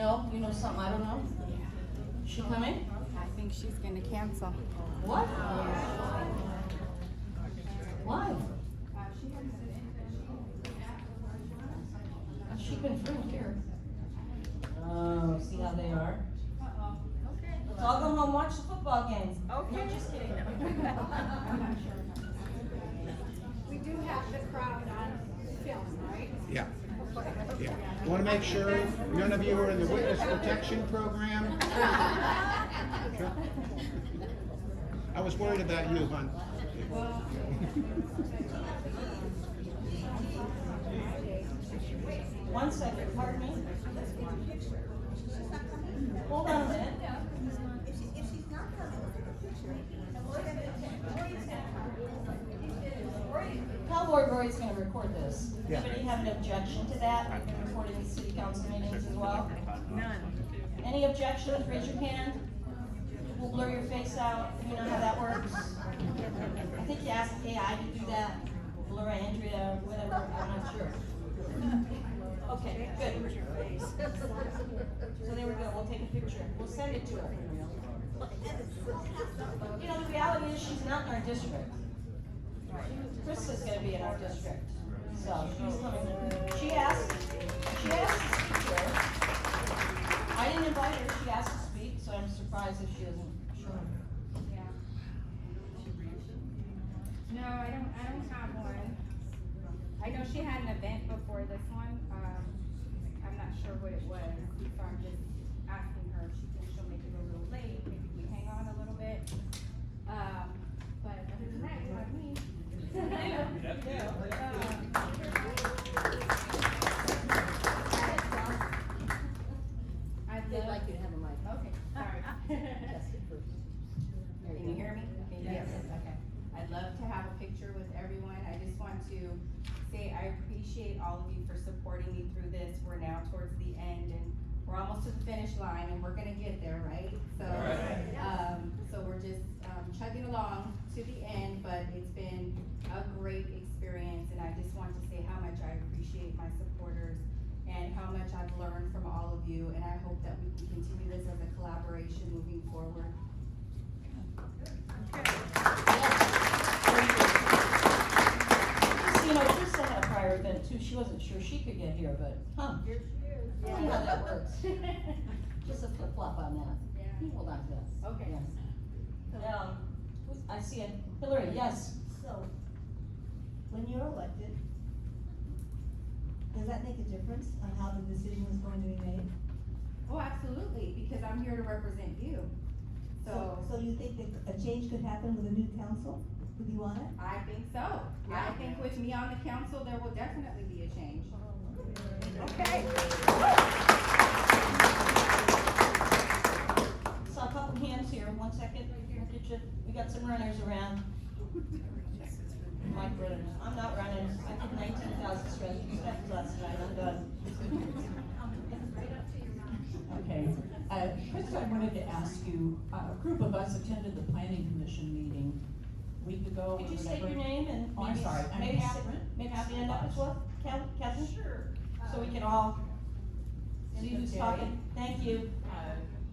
You know something I don't know? Is she coming? I think she's gonna cancel. What? Why? She confirmed here. Oh, see how they are? Okay. Let's all go home and watch the football games. Okay. No, just kidding. We do have the crowd on film, right? Yeah. Yeah. Want to make sure none of you are in the witness protection program? I was worried about you, hon. One second, pardon me. Hold on a minute. Cowboy Roy's gonna record this. Yeah. Anybody have an objection to that? Recording the city council meetings as well? None. Any objections? Raise your hand. We'll blur your face out. You know how that works? I think you asked AI to do that. Blur Andrea, whatever, I'm not sure. Okay, good. So there we go, we'll take a picture. We'll send it to her. You know, the reality is she's not in our district. Krista's gonna be in our district. So she's coming. She asked to speak here. I didn't invite her, she asked to speak, so I'm surprised if she isn't sure. Yeah. No, I don't have one. I know she had an event before this one. I'm not sure what it was, so I'm just asking her if she thinks she'll make it a little late, maybe we hang on a little bit. But other than that, you have me. They'd like you to have a mic. Okay, sorry. Can you hear me? Yes. Okay. I'd love to have a picture with everyone. I just want to say I appreciate all of you for supporting me through this. We're now towards the end and we're almost to the finish line and we're gonna get there, right? So, so we're just chugging along to the end, but it's been a great experience and I just want to say how much I appreciate my supporters and how much I've learned from all of you, and I hope that we can continue this as a collaboration moving forward. You know, Krista had a prior event too. She wasn't sure she could get here, but, Here she is. See how that works. Just a flip flop on that. Yeah. Hold on to that. Okay. Yes. I see it. Hillary, yes. So, when you're elected, does that make a difference on how the decision is going to be made? Oh, absolutely, because I'm here to represent you. So you think that a change could happen with a new council? Would you want it? I think so. I think with me on the council, there will definitely be a change. Okay. Saw a couple hands here. 1 second. We'll get you. We got some runners around. Mike runners. I'm not running. I did 19,000 steps last night. I'm done. Okay, Krista, I wanted to ask you, a group of us attended the planning commission meeting a week ago. Could you or state whatever. your name and Oh, I'm maybe, sorry, I'm maybe, Catherine. maybe stand up as well? Catherine? Sure. So we can all see who's Okay. talking. Thank you.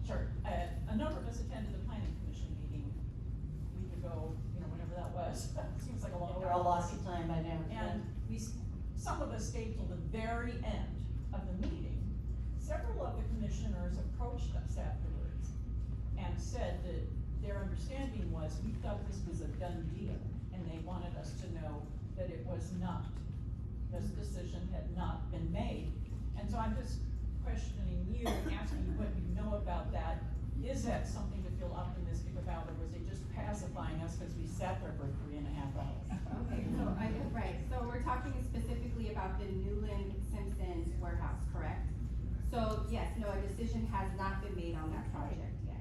Sure, a number of us attended the planning commission meeting a week ago, whenever that was, seems like a long time. We're all lost in time by now. And some of us stayed till the very end of the meeting. Several of the commissioners approached us afterwards and said that their understanding was we thought this was a done deal, and they wanted us to know that it was not. This decision had not been made. And so I'm just questioning you, asking you what you know about that. Is that something to feel optimistic about, or was it just pacifying us because we sat there for 3.5 hours? Okay, so we're talking specifically about the Newland Simpson warehouse, correct? So yes, no, a decision has not been made on that project yet.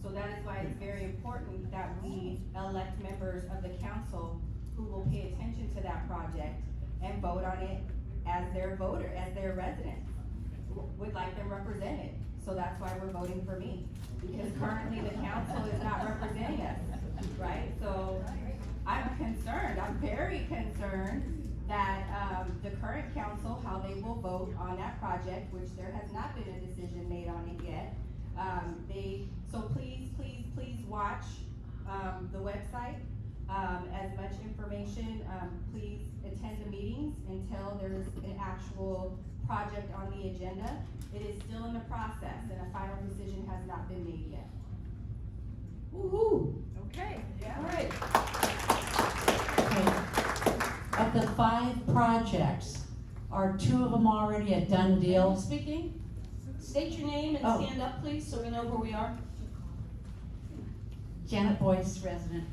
So that is why it's very important that we elect members of the council who will pay attention to that project and vote on it as their voter, as their resident. Would like them represented. So that's why we're voting for me, because currently the council is not representing us, right? So I'm concerned, I'm very concerned that the current council, how they they will vote on that project, which there has not been a decision made on it yet. So please watch, the website. As much information, please attend the meetings until there's an actual project on the agenda. It is still in the process and a final decision has not been made yet. Woo-hoo. Okay, All right. Okay. Of the 5 projects, are 2 of them already a done deal? Speaking, state your name and Oh. stand up, please, so we know where we are. Janet Boyce, resident.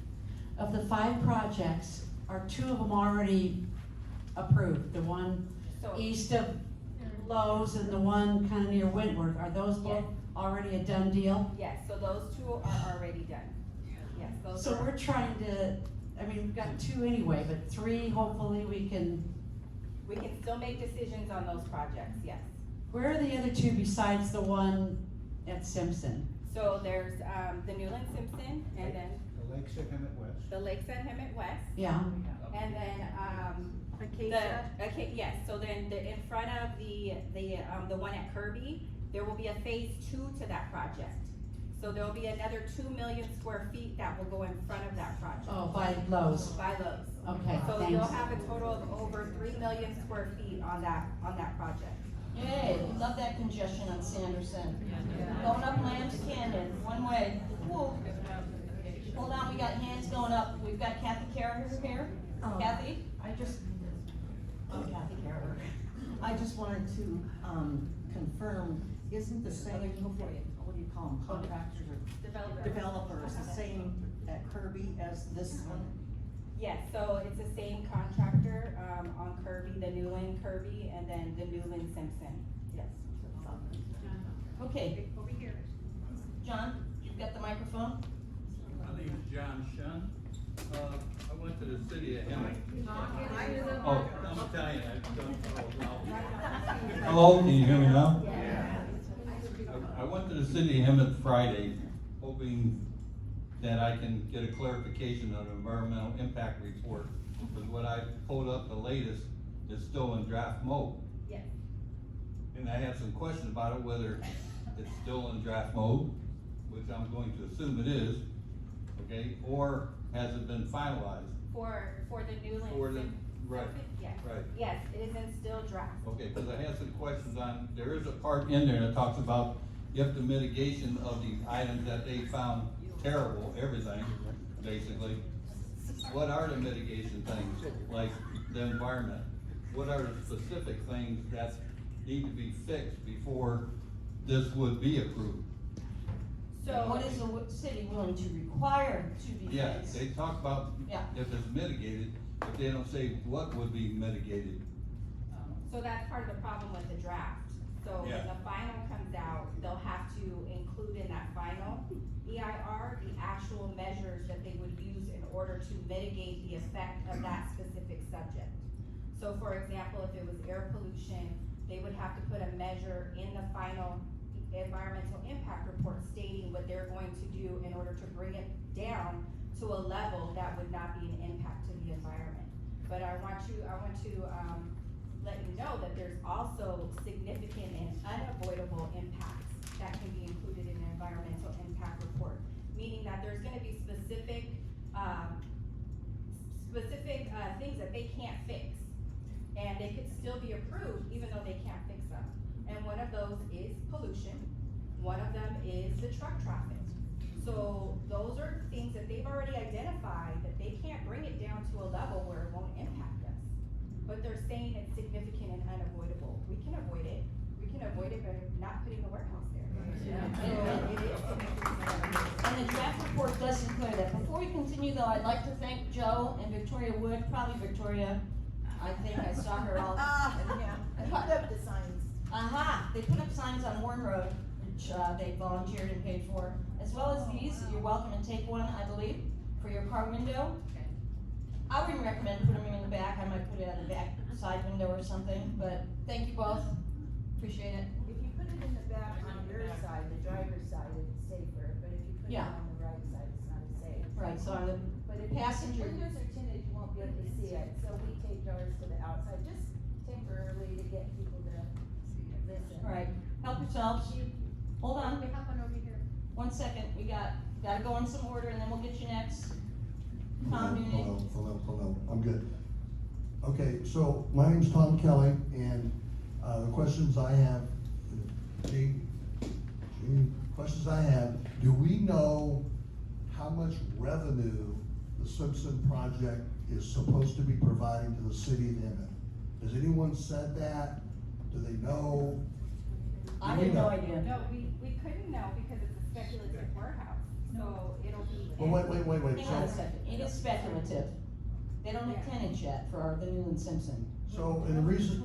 Of the 5 projects, are 2 of them already approved? The one So, east of Lowe's and the one kind of near Wentworth, are those both already a done deal? yes, so those 2 are already done. Yes, those So are. we're trying to, I mean, we've got 2 anyway, but 3, hopefully we can, We can still make decisions on those projects, yes. where are the other 2 besides the one at Simpson? So there's, the Newland Simpson, and then The Lakes at Hemet West. the Lakes at Hemet West, Yeah, and then, Acacia. okay, yes, so then in front of the one at Kirby, there will be a phase 2 to that project. So there'll be another 2 million square feet that will go in front of that project. oh, by Lowe's, By Lowe's. okay, So thanks. you'll have a total of over 3 million square feet on that project. Yay, love that congestion on Sanderson. Going up Lamb's Canyon, one way. Whoa. Hold on, we got hands going up. We've got Kathy Carriger here. Kathy? I'm Kathy Carver. I just wanted to, confirm, isn't the same, what do you call them, contractors or developers, the same at Kirby as this one? Yes, so it's the same contractor, on Kirby, the Newland Kirby, and then the Newland Simpson, yes. Okay, Over here. John, you've got the microphone? My name is John Shun. I went to the city of Hemet. Oh. Oh, I'm Italian. Hello, can you hear me now? I went to the city of Hemet Friday, hoping that I can get a clarification on the environmental impact report. Because what I pulled up, the latest, is still in draft mode. Yes. And I have some questions about it, whether it's still in draft mode, which I'm going to assume it is, okay, or has it been finalized? For the Newland For the- Simpson? right, Yes. right. Yes, it is in still draft. Okay, because I had some questions on, there is a part in there that talks about if the mitigation of these items that they found terrible, everything, basically. What are the mitigation things, like the environment? What are the specific things that need to be fixed before this would be approved? So. What is the city willing to require to be Yeah, fixed? they talk about Yeah. if it's mitigated, but they don't say what would be mitigated. So that's part of the problem with the draft. So when Yeah. the final comes out, they'll have to include in that final EIR, the actual measures that they would use in order to mitigate the effect of that specific subject. So for example, if it was air pollution, they would have to put a measure in the final environmental impact report stating what they're going to do in order to bring it down to a level that would not be an impact to the environment. But I want to let you know that there's also significant and unavoidable impacts that can be included in an environmental impact report. Meaning that there's gonna be specific things that they can't fix. And they could still be approved even though they can't fix them. And one of those is pollution, one of them is the truck traffic. So those are things that they've already identified, that they can't bring it down to a level where it won't impact us. But they're saying it's significant and unavoidable. We can avoid it by not putting the warehouse there. So it is significant. And the draft report does include that. Before we continue though, I'd like to thank Joe and Victoria Wood, probably Victoria. I think I saw her all. Yeah, and put up the signs. They put up signs on Warren Road, which, they volunteered and paid for, as well as these. You're welcome to take one, I believe, for your car window. I wouldn't recommend putting them in the back. I might put it on the back side window or something, but thank you both. Appreciate it. If you put it in the back on your side, the driver's side, it's safer, but if you put it Yeah. on the right side, it's not as safe. Right, so on the But if passenger. windows are tinted, you won't be able to see it, so we taped ours to the outside, just temporarily to get people ourselves. Hold on, We have one over here. 1 second, gotta go in some order and then we'll get you next. Tom, do you need? Hold on, I'm good. Okay, so my name's Tom Kelly, and, the questions I have, questions I have, do we know how much revenue the Simpson project is supposed to be providing to the city of Emmett? Has anyone said that? Do they know? I Do we have no know? idea. No, we couldn't know because it's a speculative warehouse, so it'll be. Well, wait, Hang on a so, second, it is speculative. They don't have tenants yet for the Newland Simpson. so, and the reason,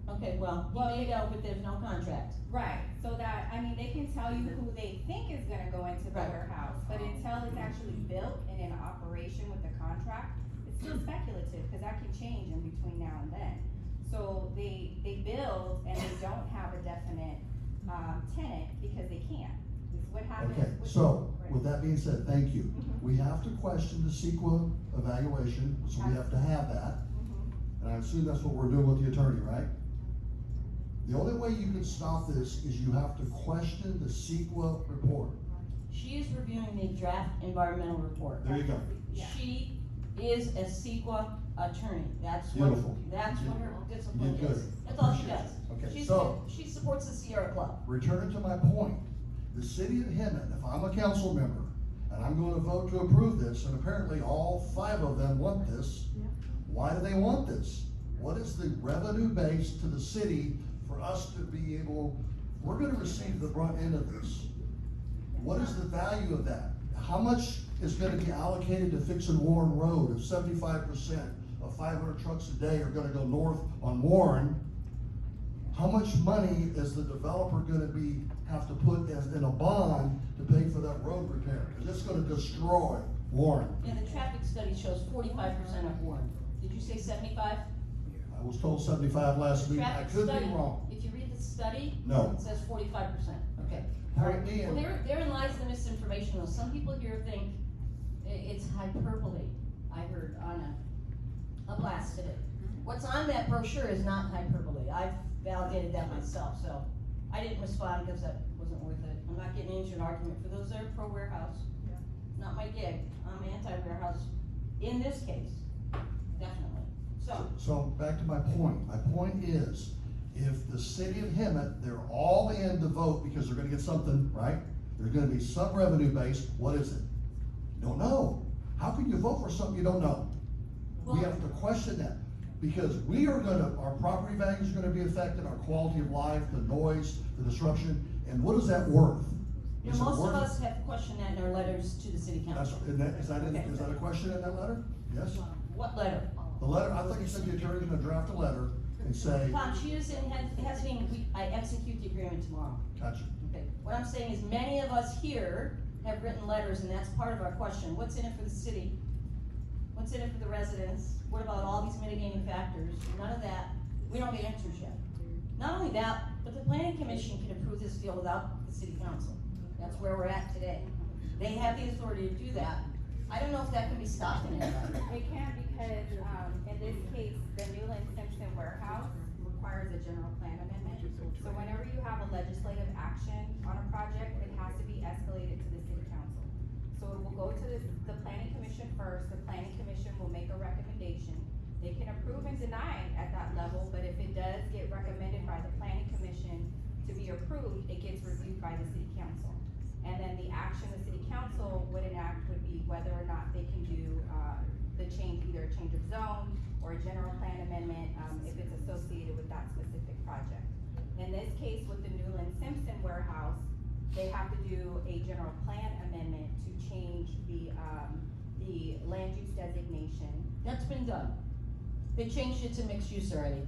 Okay, well, you may know, but there's no contract. Right, so that, I mean, they can tell you who they think is gonna go into the Right. warehouse, but until it's actually built and in operation with the contract, it's still speculative, cause that can change in between now and then. So they build and they don't have a definite, tenant because they can't. This is what happens. okay, with- so, Right. with that being said, thank you. Mhm. We have to question the CEQA evaluation, so we have to have that. Mhm. And I assume that's what we're doing with the attorney, right? The only way you can stop this is you have to question the CEQA report. She is reviewing the draft environmental report. There you go. Yeah. She is a CEQA attorney, that's what, Beautiful. that's what her discipline You did is. good. That's all she Appreciate does. it. Okay, She's so- she supports the Sierra Club. Returning to my point, the city of Hemet, if I'm a council member, and I'm gonna vote to approve this, and apparently all 5 of them want this, why do they want this? What is the revenue base to the city for us to be able, we're gonna receive the brunt end of this. What is the value of that? How much is gonna be allocated to fixing Warren Road if 75% of 500 trucks a day are gonna go north on Warren? How much money is the developer gonna have to put in a bond to pay for that road repair? Cause it's gonna destroy Warren. Yeah, the traffic study shows 45% of Warren. Did you say 75? I was told 75 last week, I Traffic could be study, wrong. if you read the study. No. It says 45%, okay. Point me in. Well, therein lies the misinformation, though. Some people here think it's hyperbole, I heard on a blast today. What's on that brochure is not hyperbole. I've validated that myself, so I didn't respond because that wasn't worth it. I'm not getting into an argument for those that are pro-warehouse. Not my gig. I'm anti-warehouse in this case, definitely. So back to my point. My point is, if the city of Hemet, they're all in to vote because they're gonna get something, right? There's gonna be some revenue base, what is it? Don't know. How can you vote for something you don't know? We have to question that, because our property values are gonna be affected, our quality of life, the noise, the disruption, and what is that worth? You Is know, it most of worth- us have questioned that in our letters to the city That's, council. is that a question in that letter? Yes? What letter? The letter, I thought you said the attorney's gonna draft a letter and say, Tom, she is in, hasn't even, I execute the agreement tomorrow. gotcha. Okay, what I'm saying is many of us here have written letters, and that's part of our question. What's in it for the city? What's in it for the residents? What about all these mitigating factors? None of that, we don't get answers yet. Not only that, but the planning commission can approve this deal without the city council. That's where we're at today. They have the authority to do that. I don't know if that can be stopped in any way. It can because, in this case, the Newland Simpson warehouse requires a general plan amendment. So whenever you have a legislative action on a project, it has to be escalated to the city council. So it will go to the planning commission first, the planning commission will make a recommendation. They can approve and deny at that level, but if it does get recommended by the planning commission to be approved, it gets reviewed by the city council. And then the action the city council would enact would be whether or not they can do, the change, either a change of zone or a general plan amendment, if it's associated with that specific project. In this case, with the Newland Simpson warehouse, they have to do a general plan amendment to change the land use designation. That's been done. They changed it to mixed use already.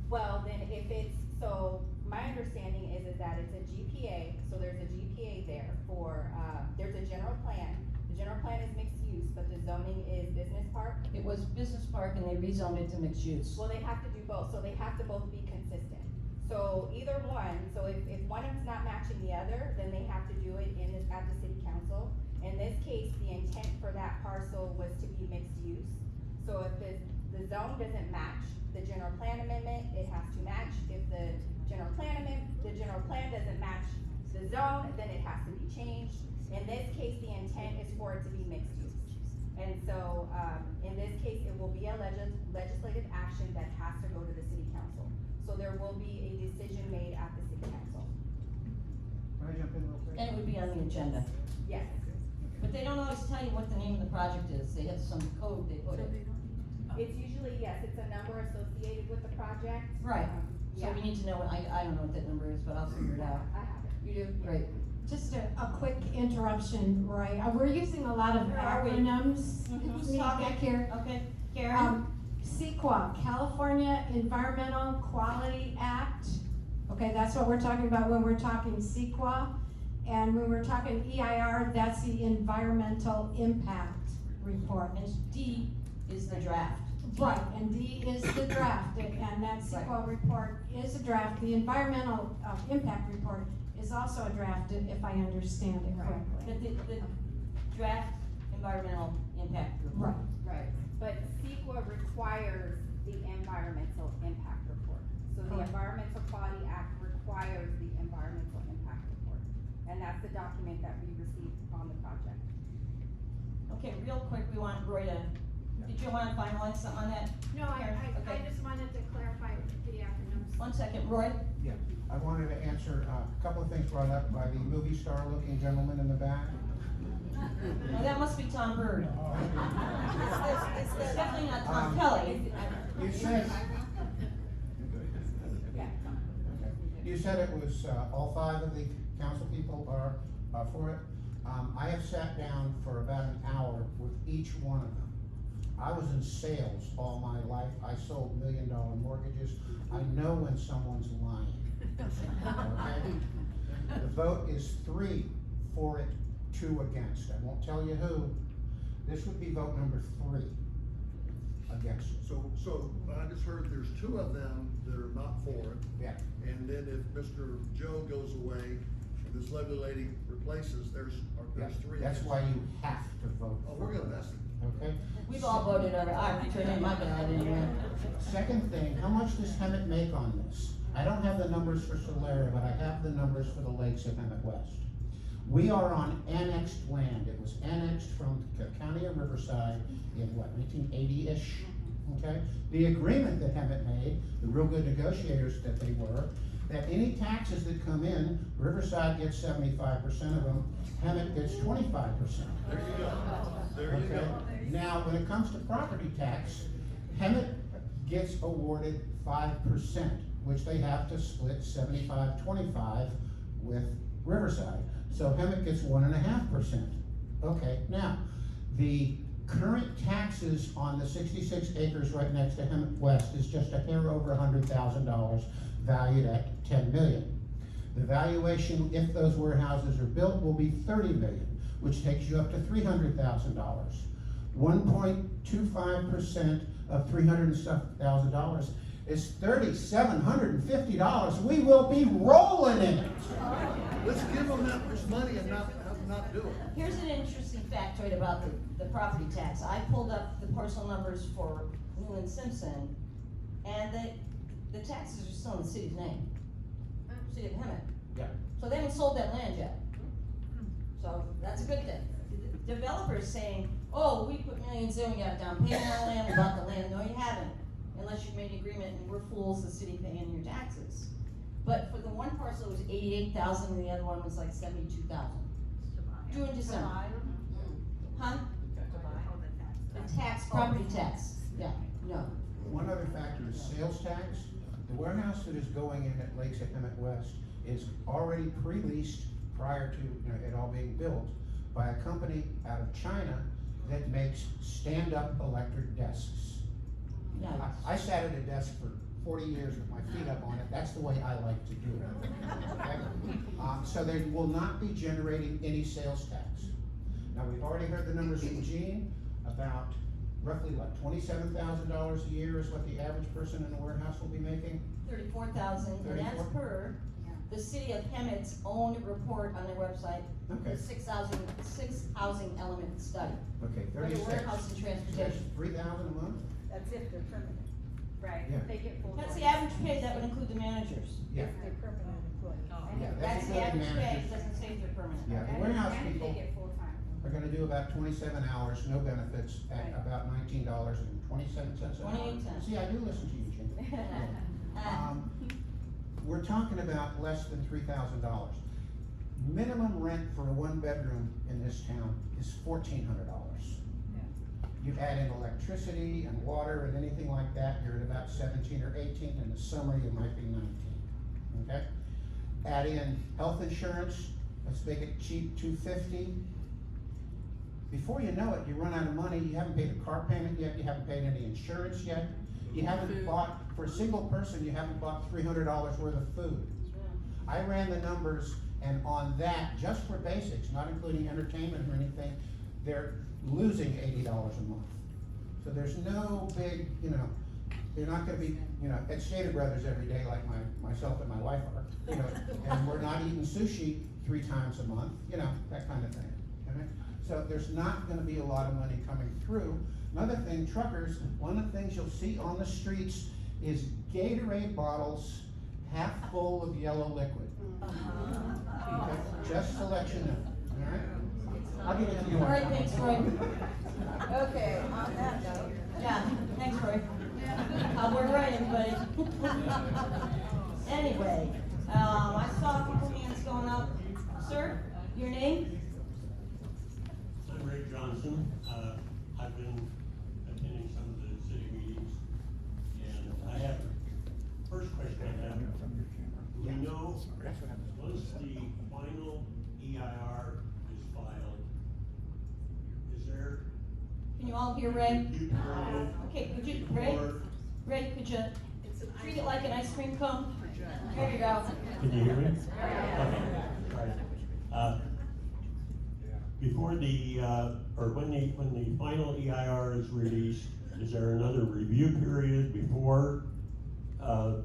Well, then if it's, so my understanding is that it's a GPA, so there's a GPA there for, there's a general plan. The general plan is mixed use, but the zoning is business park. It was business park and they rezoned it to mixed use. Well, they have to do both, so they have to both be consistent. So either one, so if one is not matching the other, then they have to do it at the city council. In this case, the intent for that parcel was to be mixed use. So if the zone doesn't match the general plan amendment, it has to match. If the general plan amendment, the general plan doesn't match the zone, then it has to be changed. In this case, the intent is for it to be mixed use. And so, in this case, it will be a legislative action that has to go to the city council. So there will be a decision made at the city council. Can I jump in real quick? And it would be on the agenda. Yes. But they don't always tell you what the name of the project is, they have some code they put in. It's usually, yes, it's a number associated with the project. Right, so Yeah. we need to know, I don't know what that number is, but I'll figure it out. I have it. You do? Great. Just a quick interruption, Roy. We're using a lot of Where are we? acronyms. Who's Sneak talking? back here. Okay, Karen? CEQA, California Environmental Quality Act. Okay, that's what we're talking about when we're talking CEQA. And when we're talking EIR, that's the Environmental Impact Report. And D is the draft. Right, and D is the draft, and that CEQA report is a draft. The Environmental Impact Report is also a draft, if I understand it correctly. The draft environmental impact report. Right. Right, but CEQA requires the environmental impact report. So the Correct. Environmental Quality Act requires the environmental impact report. And that's the document that we received on the project. Okay, real quick, we want Roy to, did you wanna finalize something on that? No, Karen? I Okay. just wanted to clarify the acronyms. 1 second, Roy? Yeah, I wanted to answer a couple of things brought up by the movie star looking gentleman in the back. No, that must be Tom Bird. It's definitely not Tom Kelly. You said, Yeah. okay. You said it was, all 5 of the council people are for it. I have sat down for about an hour with each one of them. I was in sales all my life. I sold $1 million mortgages. I know when someone's lying. Okay? The vote is 3 for it, 2 against. I won't tell you who. This would be vote number 3 against it. So I just heard there's 2 of them that are not for it. Yeah. And then if Mr. Joe goes away, and this lovely lady replaces, there's Yeah, 3. that's against. why you have to vote. Oh, we're gonna mess it. Okay? We've all voted over, I turned in my ballot anyway. Second thing, how much does Hemet make on this? I don't have the numbers for Solera, but I have the numbers for the lakes at Hemet West. We are on annexed land. It was annexed from the county of Riverside in what, 1980-ish? Okay? The agreement that Hemet made, the real good negotiators that they were, that any taxes that come in, Riverside gets 75% of them, Hemet gets 25%. There you go. There you Okay. go. Now, when it comes to property tax, Hemet gets awarded 5%, which they have to split 75-25 with Riverside. So Hemet gets 1.5%. Okay, now, the current taxes on the 66 acres right next to Hemet West is just a hair over $100,000, valued at $10 million. The valuation, if those warehouses are built, will be $30 million, which takes you up to $300,000. 1.25% of $300,000 is $3,750. We will be rolling in it. Let's give them that much money and not do it. Here's an interesting factoid about the property tax. I pulled up the parcel numbers for Newland Simpson, and the taxes are still in the city's name. City of Hemet. Yeah. So they haven't sold that land yet. So that's a good thing. The developer's saying, oh, we put millions in, we got a down payment on land, we bought the land. No, you haven't, unless you've made an agreement and we're fools, the city paying your taxes. But for the one parcel, it was 88,000, and the other one was like 72,000. Due in December. Huh? The tax, property tax, yeah, no. One other factor is sales tax. The warehouse that is going in at Lakes at Hemet West is already pre-leased prior to it all being built by a company out of China that makes stand-up electric desks. Yeah. I sat at a desk for 40 years with my feet up on it. That's the way I like to do it. Okay? So they will not be generating any sales tax. Now, we've already heard the numbers from Gene about roughly what, $27,000 a year is what the average person in a warehouse will be making? 34,000, and that's 34? per the city of Hemet's own report on their website, Okay. the six housing element study. Okay, For the 36. warehouse and So that's transportation. $3,000 a month? That's if they're permanent. Right, Yeah. they get full. That's the average pay, that would include the managers. Yeah. if they're permanent employees. Yeah, That's the building average pay, managers. it doesn't say if they're permanent. Yeah, the And- warehouse and if people they get full-time. are gonna do about 27 hours, no benefits, at Right. about $19.27 an hour. 28 cents. See, I do listen to you, Jim. We're talking about less than $3,000. Minimum rent for a one-bedroom in this town is $1,400. You add in electricity and water and anything like that, you're at about 17 or 18. In the summer, you might be 19, okay? Add in health insurance, let's make it cheap, $250. Before you know it, you run out of money, you haven't paid a car payment yet, you haven't paid any insurance yet. You haven't bought, for a single person, you haven't bought $300 worth of food. I ran the numbers, and on that, just for basics, not including entertainment or anything, they're losing $80 a month. So there's no big, they're not gonna be, at Stater Brothers every day like myself and my wife are, and we're not eating sushi 3 times a month, that kind of thing, okay? So there's not gonna be a lot of money coming through. Another thing, truckers, one of the things you'll see on the streets is Gatorade bottles half full of yellow liquid. Okay? Just to let you know, all right? I'll give it to you. All right, thanks, Roy. Okay, on that note. Yeah, thanks, Roy. We're running, buddy. Anyway, I saw a couple hands going up. Sir, your name? I'm Ray Johnson. I've been attending some of the city meetings, and I have, first question I have, do we know, once the final EIR is filed, is there? Can you all hear Ray? review period Okay, could you, Ray, could you treat it like an ice cream cone? There you go. Can you hear me? Okay, sorry. Before the, or when the final EIR is released, is there another review period before, the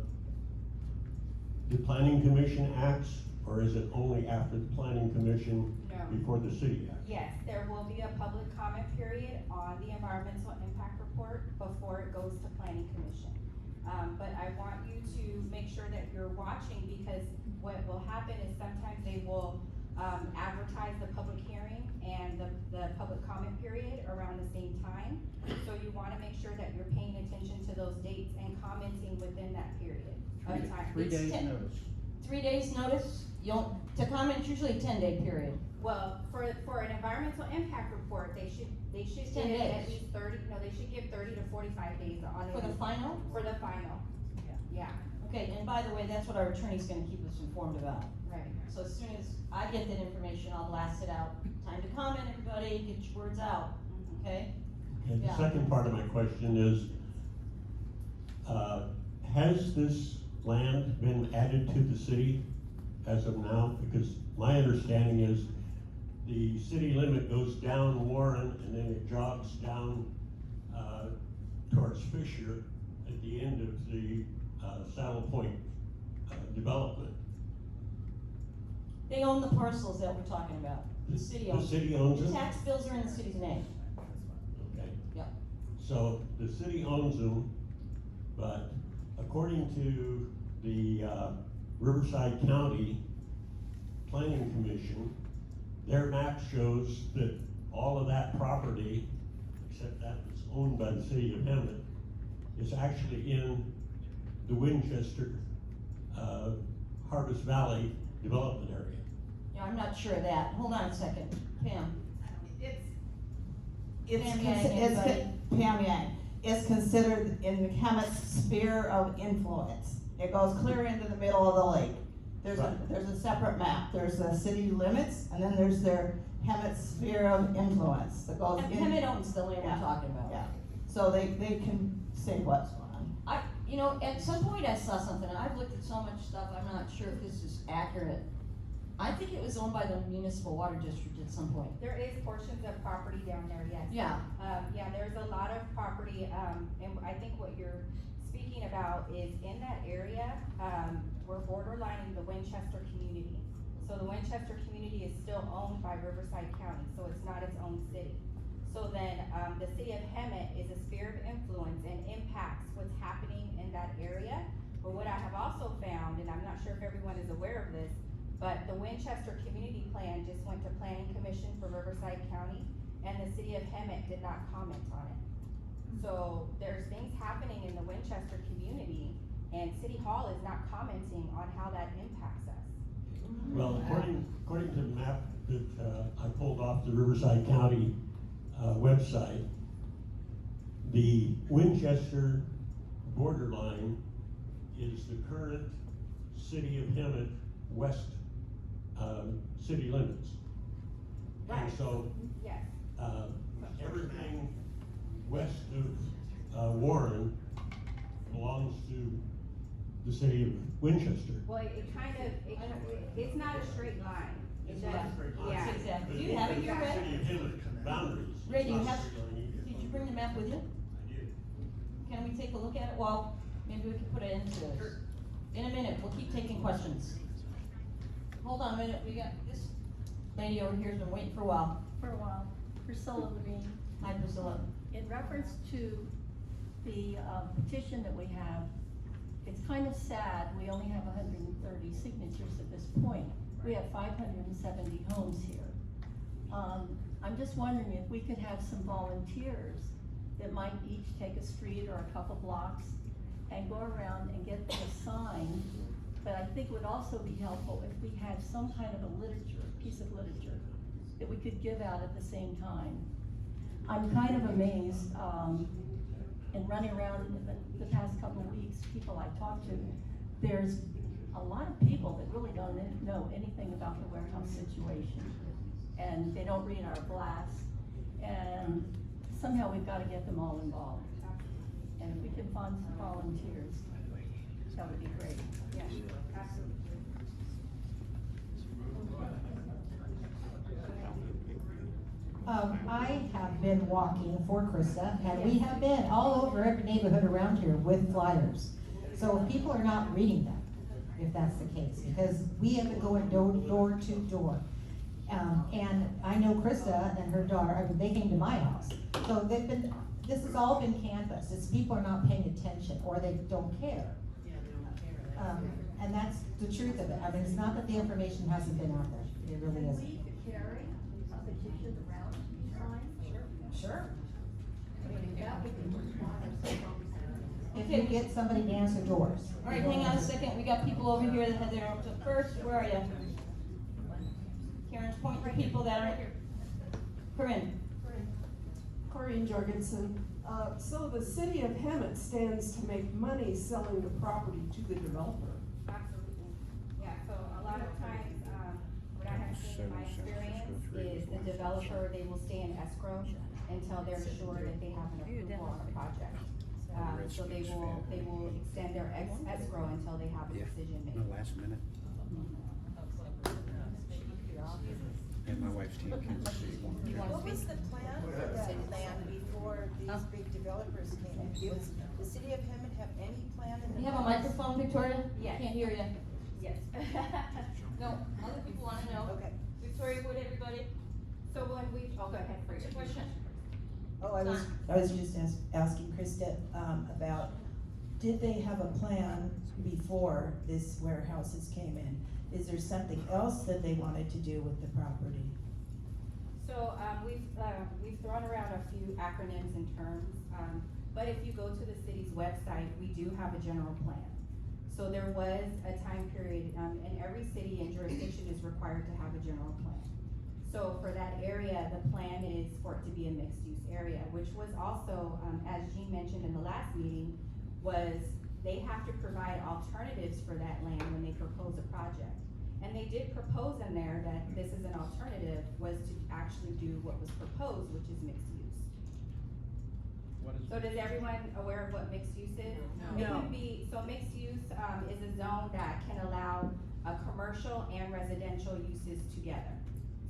planning commission acts? Or is it only after the planning commission, No. before the city acts? Yes, there will be a public comment period on the environmental impact report before it goes to planning commission. But I want you to make sure that you're watching, because what will happen is sometimes they will, advertise the public hearing and the public comment period around the same time. So you wanna make sure that you're paying attention to those dates and commenting within that period of time. 3 days It's notice. 3 days notice? To comment, it's usually a 10-day period. Well, for an environmental impact report, they should 10 give at days. least 30, no, they should give 30 to 45 days on it. For the final? For the final. Yeah, Okay, and by the way, that's what our attorney's gonna keep us informed about. right. So as soon as I get that information, I'll blast it out. Time to comment, everybody, get your words out, okay? And the Yeah. second part of my question is, has this land been added to the city as of now? Because my understanding is the city limit goes down Warren and then it jogs down, towards Fisher at the end of the, Saddle Point, development. They own the parcels that we're talking about. The city owns. The city owns The it? tax bills are in the city's name. Okay. Yep. So the city owns them, but according to the Riverside County Planning Commission, their map shows that all of that property, except that was owned by the city of Hemet, is actually in the Winchester, Harvest Valley development area. Yeah, I'm not sure of that. Hold on a second. Pam. Pam Yang, anybody? Pam Yang, it's considered in the Kemet's sphere of influence. It goes clear into the middle of the lake. There's a separate map. There's the city limits, and then there's their Kemet sphere of influence that goes in. Hemet owns the land we're Yeah, talking about. Yeah, so they can say what's going on. At some point I saw something, and I've looked at so much stuff, I'm not sure if this is accurate. I think it was owned by the municipal water district at some point. There is portions of property down there, yes. Yeah. Yeah, there's a lot of property, and I think what you're speaking about is in that area, we're borderlining the Winchester community. So the Winchester community is still owned by Riverside County, so it's not its own city. So then, the city of Hemet is a sphere of influence and impacts what's happening in that area. But what I have also found, and I'm not if everyone is aware of this, but the Winchester Community Plan just went to Planning Commission for Riverside County, and the city of Hemet did not comment on it. So there's things happening in the Winchester community, and City Hall is not commenting on how that impacts us. Well, according to the map that, I pulled off the Riverside County, website, the Winchester borderline is the current city of Hemet west, city limits. And Right. so, Yes. everything west of, Warren belongs to the city of Winchester. Well, it's not a straight line. It's not a straight line. Yeah. Exactly. Do you have it here, Ray? City of Hemet boundaries. Ray, do you It's not have- a straight line either. Did you bring the map with you? I did. Can we take a look at it? Well, maybe we can put it into, in a minute, we'll keep taking questions. Hold on a minute, we got this lady over here has been waiting for a while. For a while. Priscilla Levine. Hi, Priscilla. In reference to the petition that we have, it's kind of sad, we only have 130 signatures at this point. We have 570 homes here. I'm just wondering if we could have some volunteers that might each take a street or a couple blocks and go around and get the sign. But I think it would also be helpful if we had some kind of a piece of literature that we could give out at the same time. I'm kind of amazed, in running around the past couple of weeks, people I talked to, there's a lot of people that really don't know anything about the warehouse situation. And they don't read our blasts, and somehow we've gotta get them all involved. And if we can find some volunteers, that would be great. Yes, absolutely. I have been walking for Krista, and we have been all over every neighborhood around here with flyers. So if people are not reading them, if that's the case, because we have been going door to door. And I know Krista and her daughter, I mean, they came to my house. So this has all been canvassed, it's people are not paying attention, or they don't care. And that's the truth of it. I mean, it's not that the information hasn't been out there, it really isn't. Can we carry a petition around signs? Sure. I mean, that would be worthwhile. If you get somebody to answer doors. All right, hang on a second, we got people over here that had their own, first, where are you? Karen's pointing for people that are, Corinne. Corinne Jorgensen. So the city of Hemet stands to make money selling the property to the developer. Absolutely. Yeah, so a lot of times, what I have seen in my experience is the developer, they will stay in escrow until they're sure that they have an approval on a project. So they will extend their escrow until they have a decision made. The last minute. And my wife's team can see one. What was the plan for that land before these big developers came in? Was the city of Hemet have any plan in the? You have a microphone, Victoria? Yes. Can't hear you. Yes. No, other people wanna know. Okay. Victoria, would everybody? So when we, go ahead, for your question. Oh, I was just asking Krista, about, did they have a plan before this warehouses came in? Is there something else that they wanted to do with the property? So, we've thrown around a few acronyms and terms, but if you go to the city's website, we do have a general plan. So there was a time period, and every city and jurisdiction is required to have a general plan. So for that area, the plan is for it to be a mixed-use area, which was also, as Jean mentioned in the last meeting, was they have to provide alternatives for that land when they propose a project. And they did propose in there that this is an alternative, was to actually do what was proposed, which is mixed use. So is everyone aware of what mixed use is? No. It can be, so mixed use, is a zone that can allow, commercial and residential uses together.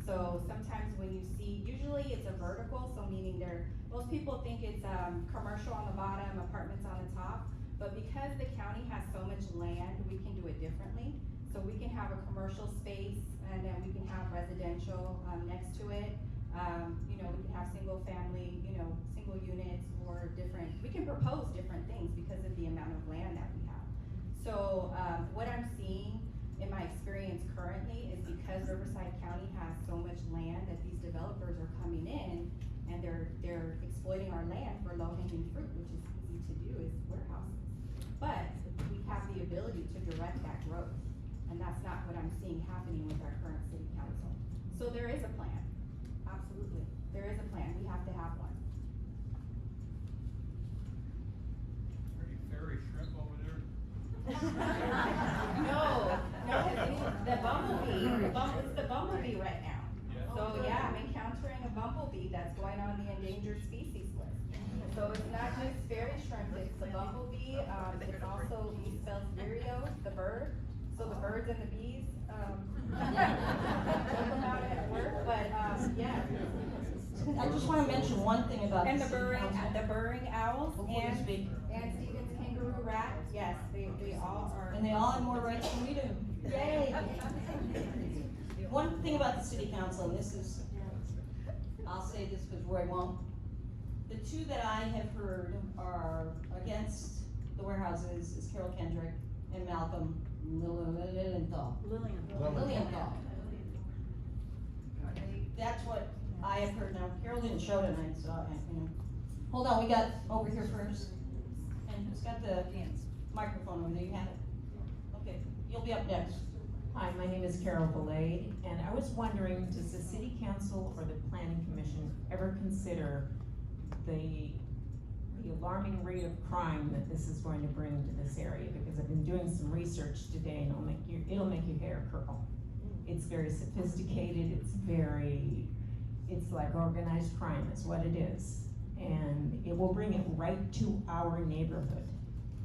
So sometimes when you see, usually it's a vertical, so meaning most people think it's, commercial on the bottom, apartments on the top. But because the county has so much land, we can do it differently. So we can have a commercial space, and then we can have residential, next to it. We can have single family, single units, or we can propose different things because of the amount of land that we have. So, what I'm seeing, because Riverside County has so much land that these developers are coming in and they're exploiting our land for low-hanging fruit, which is easy to do, is warehouses. But we have the ability to direct that growth, and that's not what I'm seeing happening with our current city council. So there is a plan, absolutely, there is a plan, we have to have one. Ferry shrimp over there? No, the bumblebee, it's the bumblebee right now. So yeah, I'm encountering a bumblebee that's going on the endangered species list. So it's not just fairy shrimp, it's the bumblebee, it's also, he spells vireo, the bird. So the birds and the bees, joke about it at work, but, yeah. I just wanna mention one thing about And the the city council. burrowing owls Before you speak. and Stevens kangaroo rat, yes, they all are. And they all have more rights than we do. Yay! One thing about the city council, and this is, I'll say this because Roy won't. The two that I have heard are against the warehouses is Carol Kendrick and Malcolm Lilienthal. Lilienthal. That's what I have heard now. Carol didn't show tonight, so, Hold on, we got over here first. And who's got the microphone over there? You have it? Okay, you'll be up next. Hi, my name is Carol Belade, and I was wondering, does the city council or the planning commission ever consider the alarming rate of crime that this is going to bring to this area? Because I've been doing some research today, and it'll make your hair curl. It's very sophisticated, it's like organized crime is what it is. And it will bring it right to our neighborhood.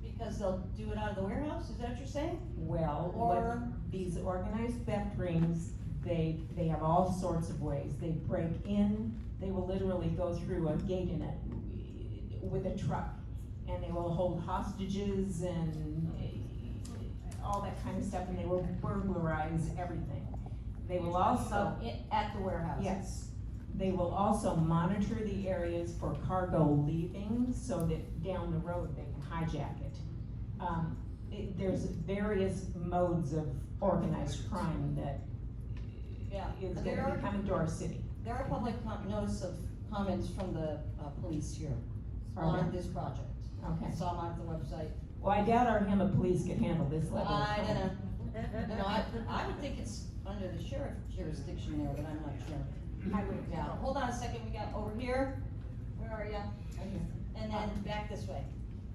Because they'll do it out of the warehouse, is that what you're saying? Well, Or- what these organized theft rings, they have all sorts of ways. They break in, they will literally go through a gate in it with a truck, and they will hold hostages and all that kind of stuff, and they will burglarize everything. They will also, At the warehouse? yes, they will also monitor the areas for cargo leaving, so that down the road they can hijack it. There's various modes of organized crime that Yeah. is There gonna are- be coming to our city. There are public notice of comments from the police here Are on there? this project. Okay. I saw them on the website. Well, I doubt our HEMA police could handle this level of I crime. don't know. No, I would think it's under the sheriff jurisdiction there, but I'm not sure. I would, yeah. Hold on a second, we got over here. Where are ya? Right here. And then back this way.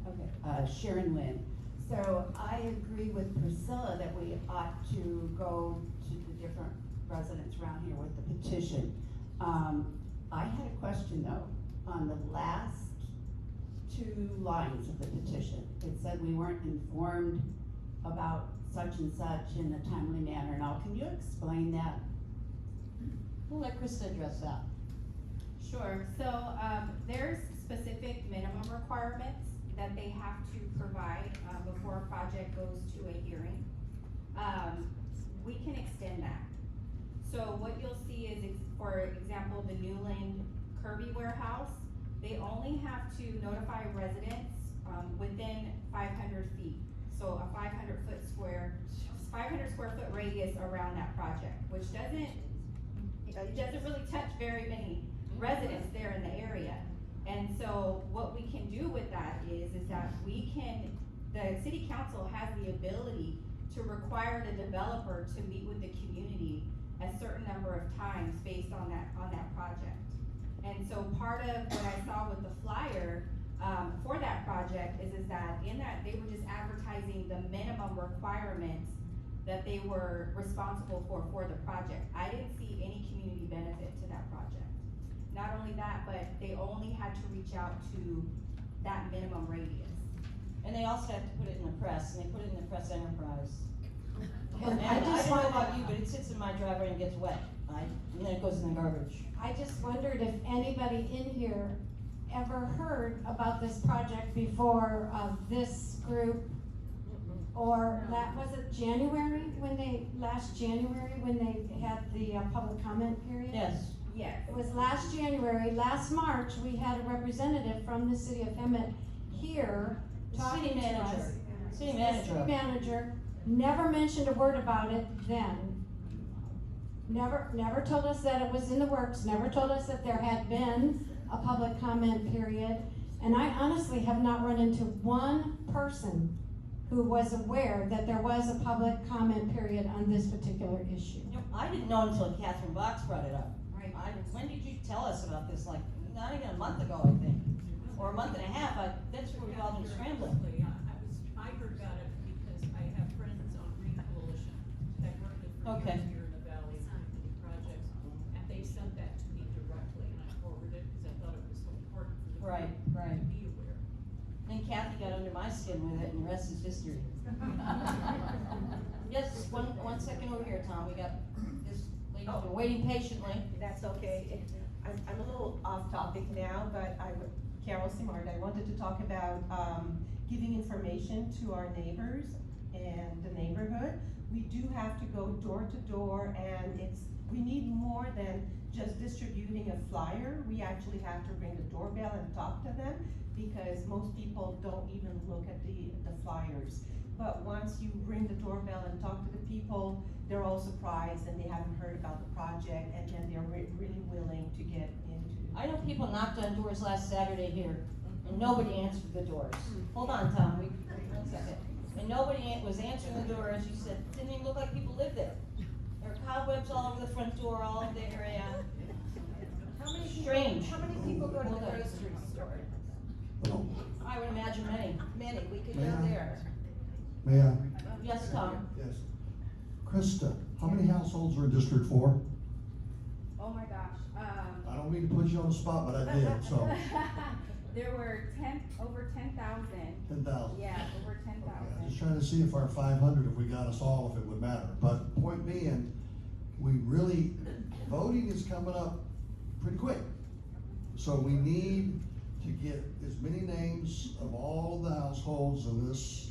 Okay, Sharon Lynn. So I agree with Priscilla that we ought to go to the different residents around here with the petition. I had a question though, on the last two lines of the petition. It said we weren't informed about such and such in a timely manner. Now, can you explain that? We'll let Krista address that. Sure, so, there's specific minimum requirements that they have to provide, before a project goes to a hearing. We can extend that. So what you'll see is, for example, the Newland Kirby warehouse, they only have to notify residents, within 500 feet. So a 500 square foot radius around that project, which it doesn't really touch very many residents there in the area. And so what we can do with that is that the city council has the ability to require the developer to meet with the community a certain number of times based on that project. And so part of what I saw with the flyer, for that project is that in that, they were just advertising the minimum requirements that they were responsible for the project. I didn't see any community benefit to that project. Not only that, but they only had to reach out to that minimum radius. And they also have to put it in the press, and they put it in the press enterprise. And I I just don't know wanted- about you, but it sits in my driveway and gets wet, and then it goes in the garbage. I just wondered if anybody in here ever heard about this project before, this group, or was it last January when they had the public comment period? Yes. Yes. It was last January. Last March, we had a representative from the city of Hemet here talking to us. City The manager. city manager never mentioned a word about it then. never told us that it was in the works, never told us that there had been a public comment period. And I honestly have not run into one person who was aware that there was a public comment period on this particular issue. You know, I didn't know until Catherine Box brought it up. When did you tell us about this? Like, not even a month ago, I think, or a month and a half. That's where we've all been scrambling. I heard about it because I have friends on Green Coalition that worked with Okay. years here in the valley on the projects, and they sent that to me directly, and I forwarded it because I thought it was so important for the Right, group right. to be aware. Then Kathy got under my skin with it, and the rest is history. Yes, one second over here, Tom. We got this lady's been waiting patiently. That's okay. I'm a little off topic now, but Carol Simard, I wanted to talk about, giving information to our neighbors and the neighborhood. We do have to go door to door, and we need more than just distributing a flyer. We actually have to ring the doorbell and talk to them, because most people don't even look at the flyers. But once you ring the doorbell and talk to the people, they're all surprised and they haven't heard about the project, and then they're really willing to get into. I know people knocked on doors last Saturday here, and nobody answered the doors. Hold on, Tom, one second. And nobody was answering the door, and she said, didn't even look like people lived there. There were cobwebs all over the front door, all over the area. Strange. How many people go to the Hold on. grocery store? I would imagine many. Many, we could Ma'am? go there. May I? Yes, Tom? Yes. Krista, how many households are in District 4? Oh my gosh, I don't mean to put you on the spot, but I did, so, there were over 10,000. 10,000. Yeah, over 10,000. Just trying to see if our 500, if we got us all, if it would matter. But point being, voting is coming up pretty quick. So we need to get as many names of all of the households in this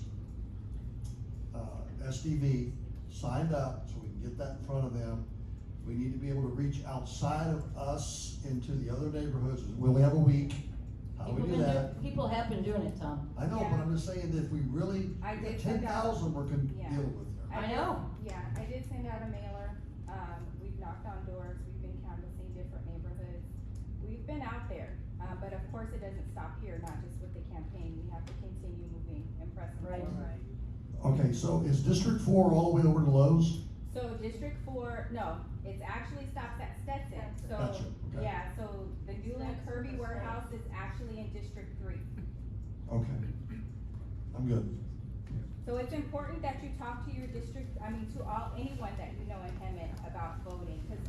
SDV signed up, so we can get that in front of them. We need to be able to reach outside of us into the other neighborhoods. We only have a week. How do we do that? People have been doing it, Tom. I know, but I'm just saying that if we really, I did send 10,000 we're gonna Yeah. deal with there. I know. Yeah, I did send out a mailer. We've knocked on doors, we've been canvassing different neighborhoods. We've been out there, but of course it doesn't stop here, not just with the campaign. We have to continue moving and pressing Right. forward. Okay, so is District 4 all the way over to Lowe's? So District 4, no, it actually stops at Stetson. So, Gotcha, okay. yeah, so the Newland Kirby warehouse is actually in District 3. Okay, I'm good. So it's important that you talk to your district, anyone that you know in Hemet about voting, cause,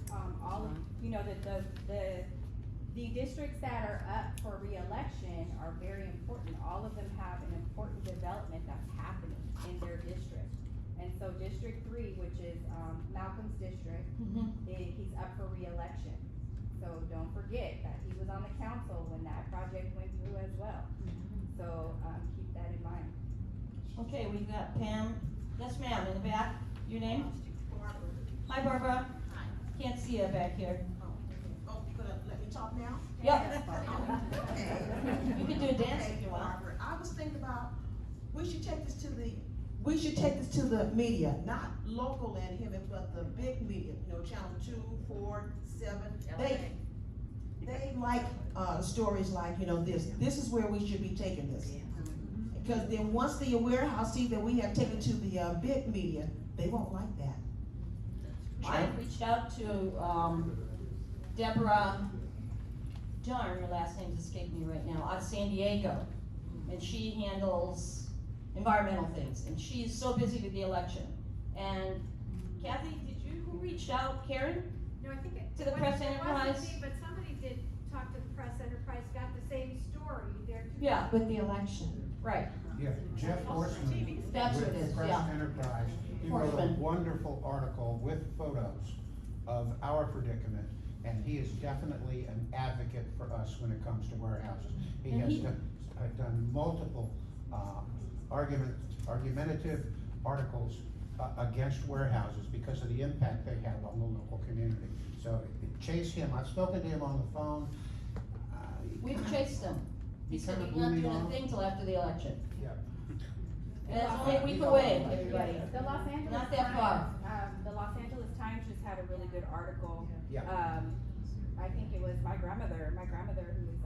the districts that are up for reelection are very important. All of them have an important development that's happening in their district. And so District 3, which is, Malcolm's district, he's up for reelection. So don't forget that he was on the council when that project went through as well. So, keep that in mind. Okay, we've got Pam. Yes, ma'am, in the back. Your name? Barbara. Hi, Barbara. Hi. Can't see you back here. Oh, you gonna let me talk now? Yep. Okay. You can do a dance if you want. Barbara, I was thinking about, we should take this to the media, not local and him, but the big media, Channel 2, 4, 7. They like, stories like, this is where we should be taking this. Because then once the warehouse see that we have taken to the big media, they won't like that. I reached out to, Deborah, darn, her last name's escaping me right now, out of San Diego. And she handles environmental things, and she's so busy with the election. And Kathy, who reached out, Karen? No, I think To the press enterprise? It wasn't me, but somebody did talk to the press enterprise, got the same story. Yeah. With the election. Right. Yeah, Jeff Horstman. That's what it with is, Press yeah. Enterprise, he wrote a Horstman. wonderful article with photos of our predicament, and he is definitely an advocate for us when it comes to warehouses. He And has he- done multiple, argumentative articles against warehouses because of the impact they have on the local community. So chase him, I've spoken to him on the phone. We've chased him. He said kinda he's blew not me doing a off. thing till after the election. Yeah. And that's only a week away, everybody. The Los Angeles Not that Times, far. The Los Angeles Times just had a really good article. Yeah. I think it was my grandmother who's,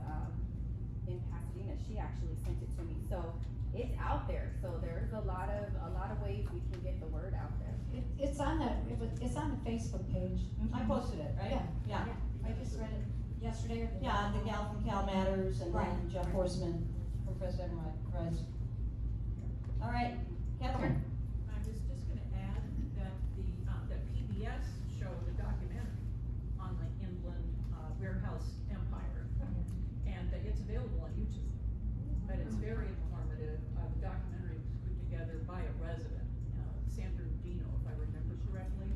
in Pasadena, she actually sent it to me, so it's out there, so there's a lot of ways we can get the word out there. It's on the Facebook page. I posted it, right? Yeah. Yeah. I just read it yesterday or the day. Yeah, the gal from Cal Matters and then Right. Jeff Horseman from Press Enterprise. All right, Catherine. I was just gonna add that that PBS showed a documentary on the inland, warehouse empire. And it's available on YouTube, but it's very informative. The documentary was put together by a resident, Sandra Dino, if I remember correctly,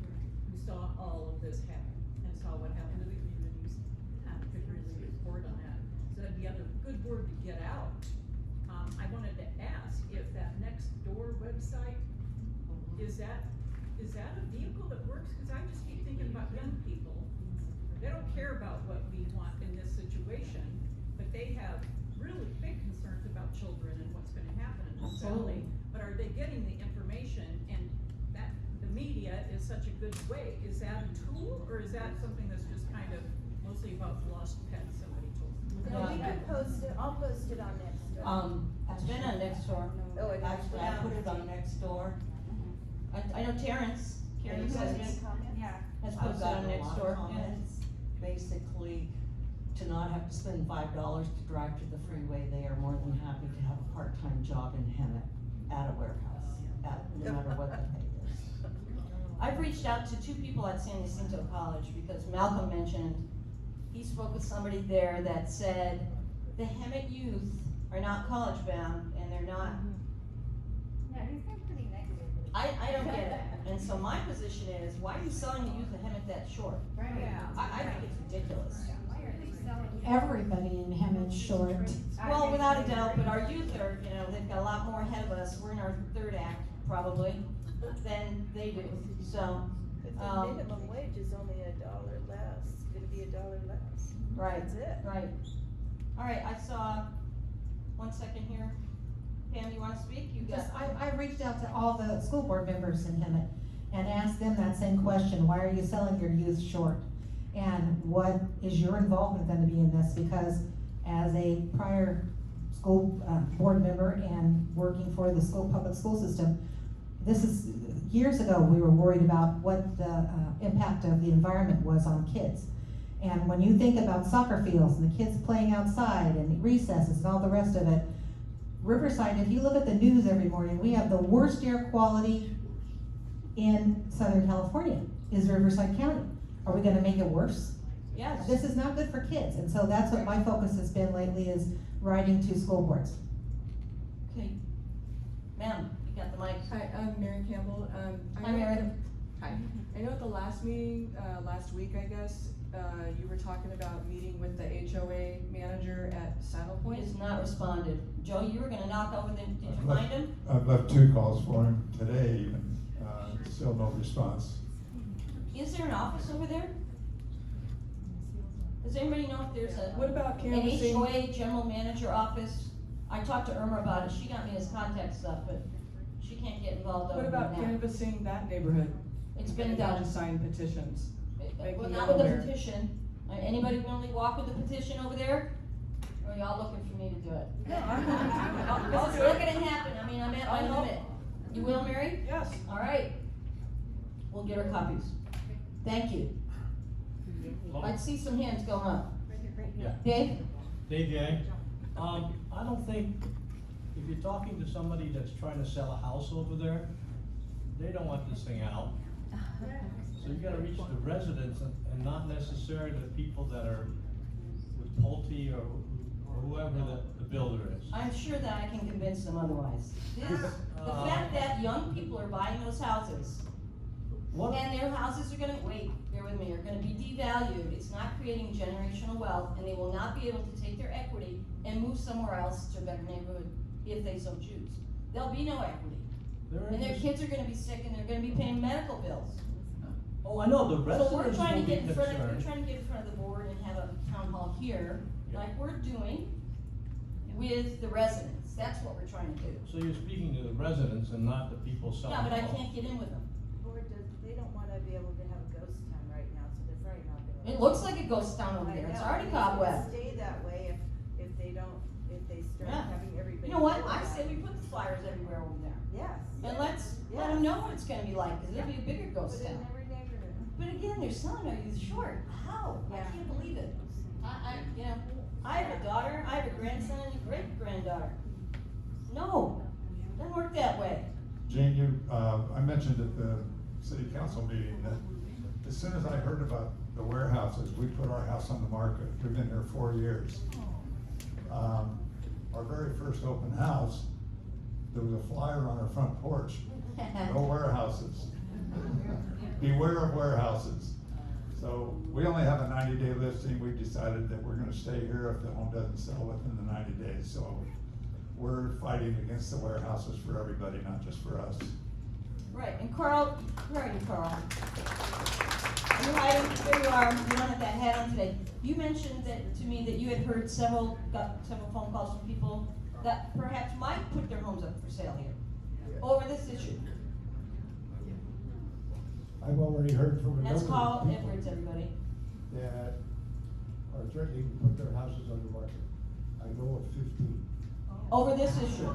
who saw all of this happen and saw what happened to the communities, and could really report on that. So that'd be a good word to get out. I wanted to ask if that Nextdoor website, is that a vehicle that works? Cause I just keep thinking about young people. They don't care about what we want in this situation, but they have really big concerns about children and what's gonna happen in this family. But are they getting the information, and that, the media is such a good way, is that a tool, or is that something that's just kind of mostly about lost pets, somebody told me? No, we could post it, I'll post it on Nextdoor. It's been on Nextdoor. Oh, it has Actually, been. I put it on Nextdoor. I know Terrence, Terrence has posted on Nextdoor. Basically, to not have to spend $5 to drive to the freeway, they are more than happy to have a part-time job in Hemet at a warehouse, no matter what the pay is. I've reached out to 2 people at San Jacinto College because Malcolm mentioned, he spoke with somebody there that said, the Hemet youth are not college bound and they're not. Yeah, he's been pretty negative. I don't get it. And so my position is, why are you selling the youth a Hemet that short? Right. I think it's ridiculous. Why are they selling? Everybody in Hemet's short. Well, without a doubt, but our youth are, they've got a lot more ahead of us. We're in our 3rd act, probably, than they do, so. But the minimum wage is only $1 less, it'll be $1 less. Right. That's it. Right. All right, I saw, 1 second here. Pam, you wanna speak? You got. I reached out to all the school board members in Hemet and asked them that same question, why are you selling your youth short? And what is your involvement gonna be in this? Because as a prior school board member and working for the public school system, this is, years ago, we were worried about what the impact of the environment was on kids. And when you think about soccer fields and the kids playing outside and recesses and all the rest of it, Riverside, if you look at the news every morning, we have the worst air quality in Southern California, is Riverside County. Are we gonna make it worse? Yes. This is not good for kids, and so that's what my focus has been lately, is writing to school boards. Okay. Ma'am, you got the mic. Hi, I'm Mary Campbell. Hi, Mary. Hi. I know at the last meeting, last week, I guess, you were talking about meeting with the HOA manager at Saddle He Point. has not responded. Joe, you were gonna knock over them, did you find him? I've left 2 calls for him today even, still no response. Is there an office over there? Does anybody know if there's a? What about an canvassing? HOA general manager office? I talked to Irma about it, she got me his contact stuff, but she can't get involved over What in about that. canvassing that neighborhood? It's been Getting them done. to sign petitions. Well, Making not them with the aware. petition. Anybody willing to walk with the petition over there? Or are y'all looking for me to do it? No, I'm Well, it's not gonna happen, I mean, I'm at my limit. You will, Mary? Yes. All right. We'll get her copies. Thank you. I see some hands going up. Yeah. Dave? Dave Yang. I don't think, if you're talking to somebody that's trying to sell a house over there, they don't want this thing out. So you gotta reach the residents and not necessarily the people that are with Pulte or whoever the builder is. I'm sure that I can convince them otherwise. The fact that young people are buying those houses, and their houses are gonna, wait, bear with me, are gonna be devalued, it's not creating generational wealth, and they will not be able to take their equity and move somewhere else to a better neighborhood if they so choose. There'll be no equity. And their kids are gonna be sick and they're gonna be paying medical bills. Oh, I know, the So we're residents trying will to be get in front of, concerned. we're trying to get in front of the board and have a town hall here, like we're doing with the residents, that's what we're trying to do. So you're speaking to the residents and not the people selling Yeah, but I homes. can't get in with them. board, they don't wanna be able to have a ghost town right now, so they're probably not gonna. It looks like a ghost town over there, it's already cobweb. Stay that way if they don't, if they start Yeah. having everybody. You know what, do I that. say we put the flyers everywhere over there. Yes. And let them know what it's gonna be like, cause it'll be a bigger ghost Put it in town. every neighborhood. But again, they're selling our youth short, how? I Yeah. can't believe it. You know, I have a daughter, I have a grandson and a great granddaughter. No, doesn't work that way. Jane, I mentioned at the city council meeting that as soon as I heard about the warehouses, we put our house on the market. We've been here 4 years. Our very first open house, there was a flyer on our front porch, no warehouses. Beware of warehouses. So we only have a 90-day listing. We decided that we're gonna stay here if the home doesn't sell within the 90 days. So we're fighting against the warehouses for everybody, not just for us. Right, and Carl, where are you, Carl? You're hiding, there you are, you don't have that hat on today. You mentioned that, to me, that you had heard got several phone calls from people that perhaps might put their homes up for sale here, over this issue. I've already heard from a number That's of Carl people Edwards, everybody. that are threatening to put their houses on the market. I know of 15. Over this issue,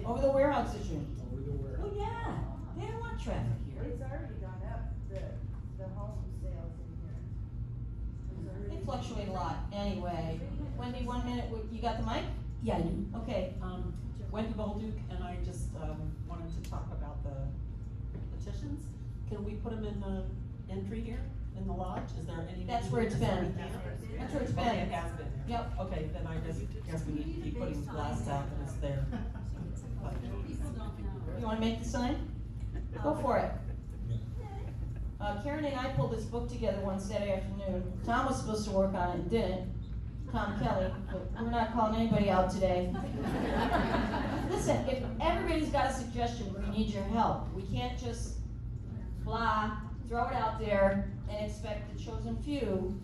over the warehouse issue. Over the warehouse. Well, yeah, they don't want traffic here. It's already gone up, the home sales in here. It's already- They fluctuate a lot, anyway. Wendy, 1 minute, you got the mic? Yeah, I do. Okay, Wendy Bolduc, and I just, wanted to talk about the petitions. Can we put them in the entry here, in the lodge? Is there any? That's where it's been. That's where it's been. Okay, it has been. Yep. Okay, then I guess we need to keep putting blasts out that it's there. You wanna make the sign? Go for it. Karen and I pulled this book together one Saturday afternoon. Tom was supposed to work on it and didn't. Tom Kelly, but we're not calling anybody out today. Listen, if everybody's got a suggestion, we need your help. We can't just blah, throw it out there and expect the chosen few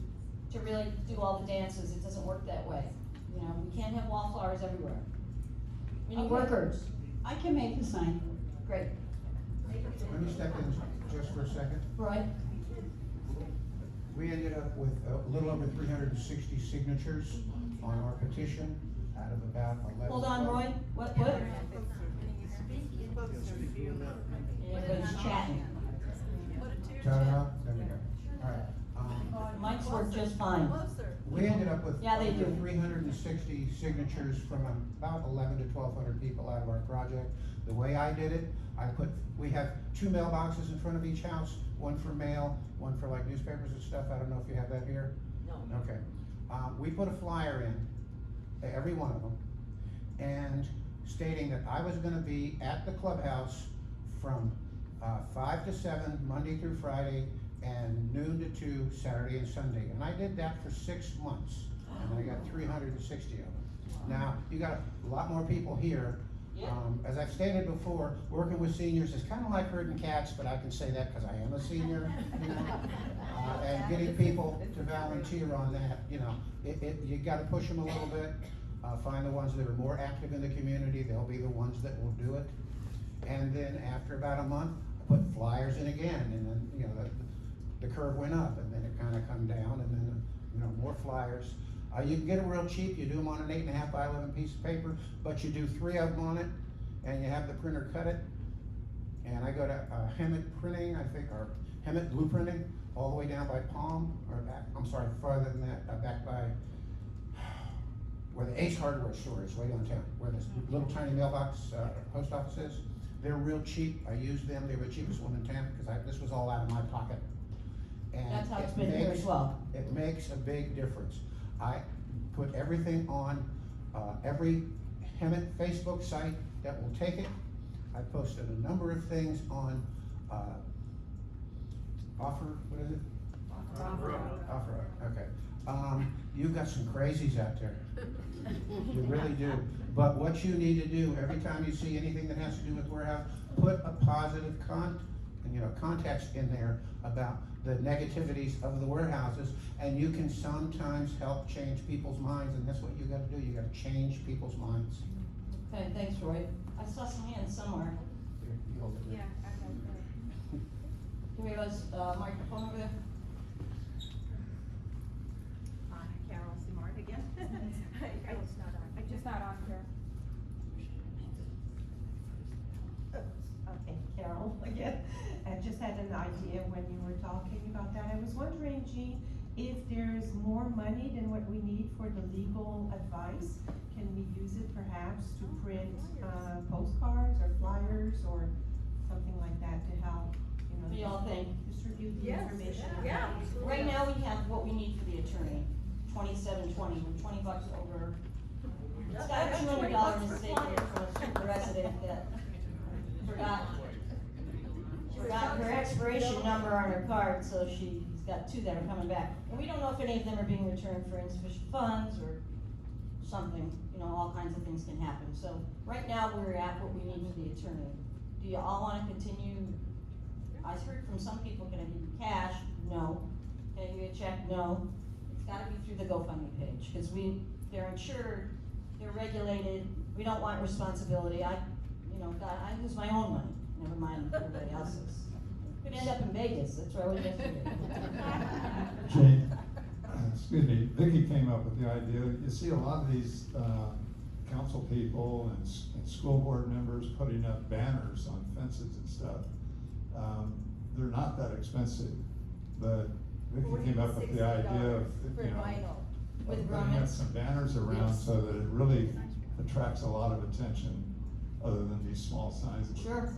to really do all the dances. It doesn't work that way. You know, we can't have wallflowers everywhere. We need Okay. workers. I can make the sign. Great. Let me step in just for a second. Roy? We ended up with a little over 360 signatures on our petition out of about 11. Hold on, Roy. What? Everybody's chatting. Turn it off? There we go. All right. Mics work just fine. We ended up with Yeah, they over do. 360 signatures from about 11 to 1,200 people out of our project. The way I did it, we have 2 mailboxes in front of each house, one for mail, one for like newspapers and stuff. I don't know if you have that here? No. Okay. We put a flyer in, every one of them, and stating that I was gonna be at the clubhouse from 5 to 7, Monday through Friday, and noon to 2, Saturday and Sunday. And I did that for 6 months, and I got 360 of them. Now, you got a lot more people here. As I've stated before, working with seniors is kind of like herding cats, but I can say that because I am a senior. You know? And getting people to volunteer on that, you know, you gotta push them a little bit. Find the ones that are more active in the community, they'll be the ones that will do it. And then after about a month, I put flyers in again, and then, you know, the curve went up, and then it kind of come down, and then, you know, more flyers. You can get them real cheap, you do them on an 8.5 by 11 piece of paper, but you do 3 of them on it, and you have the printer cut it. And I go to Hemet Printing, I think, or Hemet Blueprinting, all the way down by Palm, or back, I'm sorry, farther than that, back by where the Ace Hardware store is, way downtown, where this little tiny mailbox, post office is. They're real cheap, I use them, they were the cheapest one in town, because this was all out of my pocket. And That's how it's it been here makes- as well. It makes a big difference. I put everything on every Hemet Facebook site that will take it. I posted a number of things on what is it? Offer, okay. You've got some crazies out there. You really do. But what you need to do, every time you see anything that has to do with warehouse, put a positive context in there about the negativities of the warehouses, and you can sometimes help change people's minds, and that's what you gotta do, you gotta change people's minds. Okay, thanks, Roy. I saw some hands somewhere. Here, you hold it there. Yeah, I have that. microphone over there? Carol Simard again. I just not on here. Okay, Carol again. I just had an idea when you were talking about that. I was wondering, Jean, if there's more money than what we need for the legal advice, can we use it perhaps to print postcards or flyers or something like that to help, What do y'all think? distribute the information? Right now, we have what we need for the attorney, $27.20, we're $20 over. It's got $200 mistaken from a super resident that forgot her expiration number on her card, so she's got 2 that are coming back. And we don't know if any of them are being returned for insufficient funds or something, all kinds of things can happen. So right now, we're at what we need for the attorney. Do you all wanna continue? I heard from some people, can I give you cash? No. Can I give you a check? No. It's gotta be through the GoFundMe page, cause they're insured, they're regulated, we don't want responsibility. God, I lose my own money, never mind everybody else's. Could end up in Vegas, that's where I was yesterday. Jane, excuse me, Vicky came up with the idea, you see a lot of these, council people and school board members putting up banners on fences and stuff. They're not that expensive, but Vicky came up with the idea of, With putting up grommets. some banners around so that it really attracts a lot of attention, other than these small signs. Sure,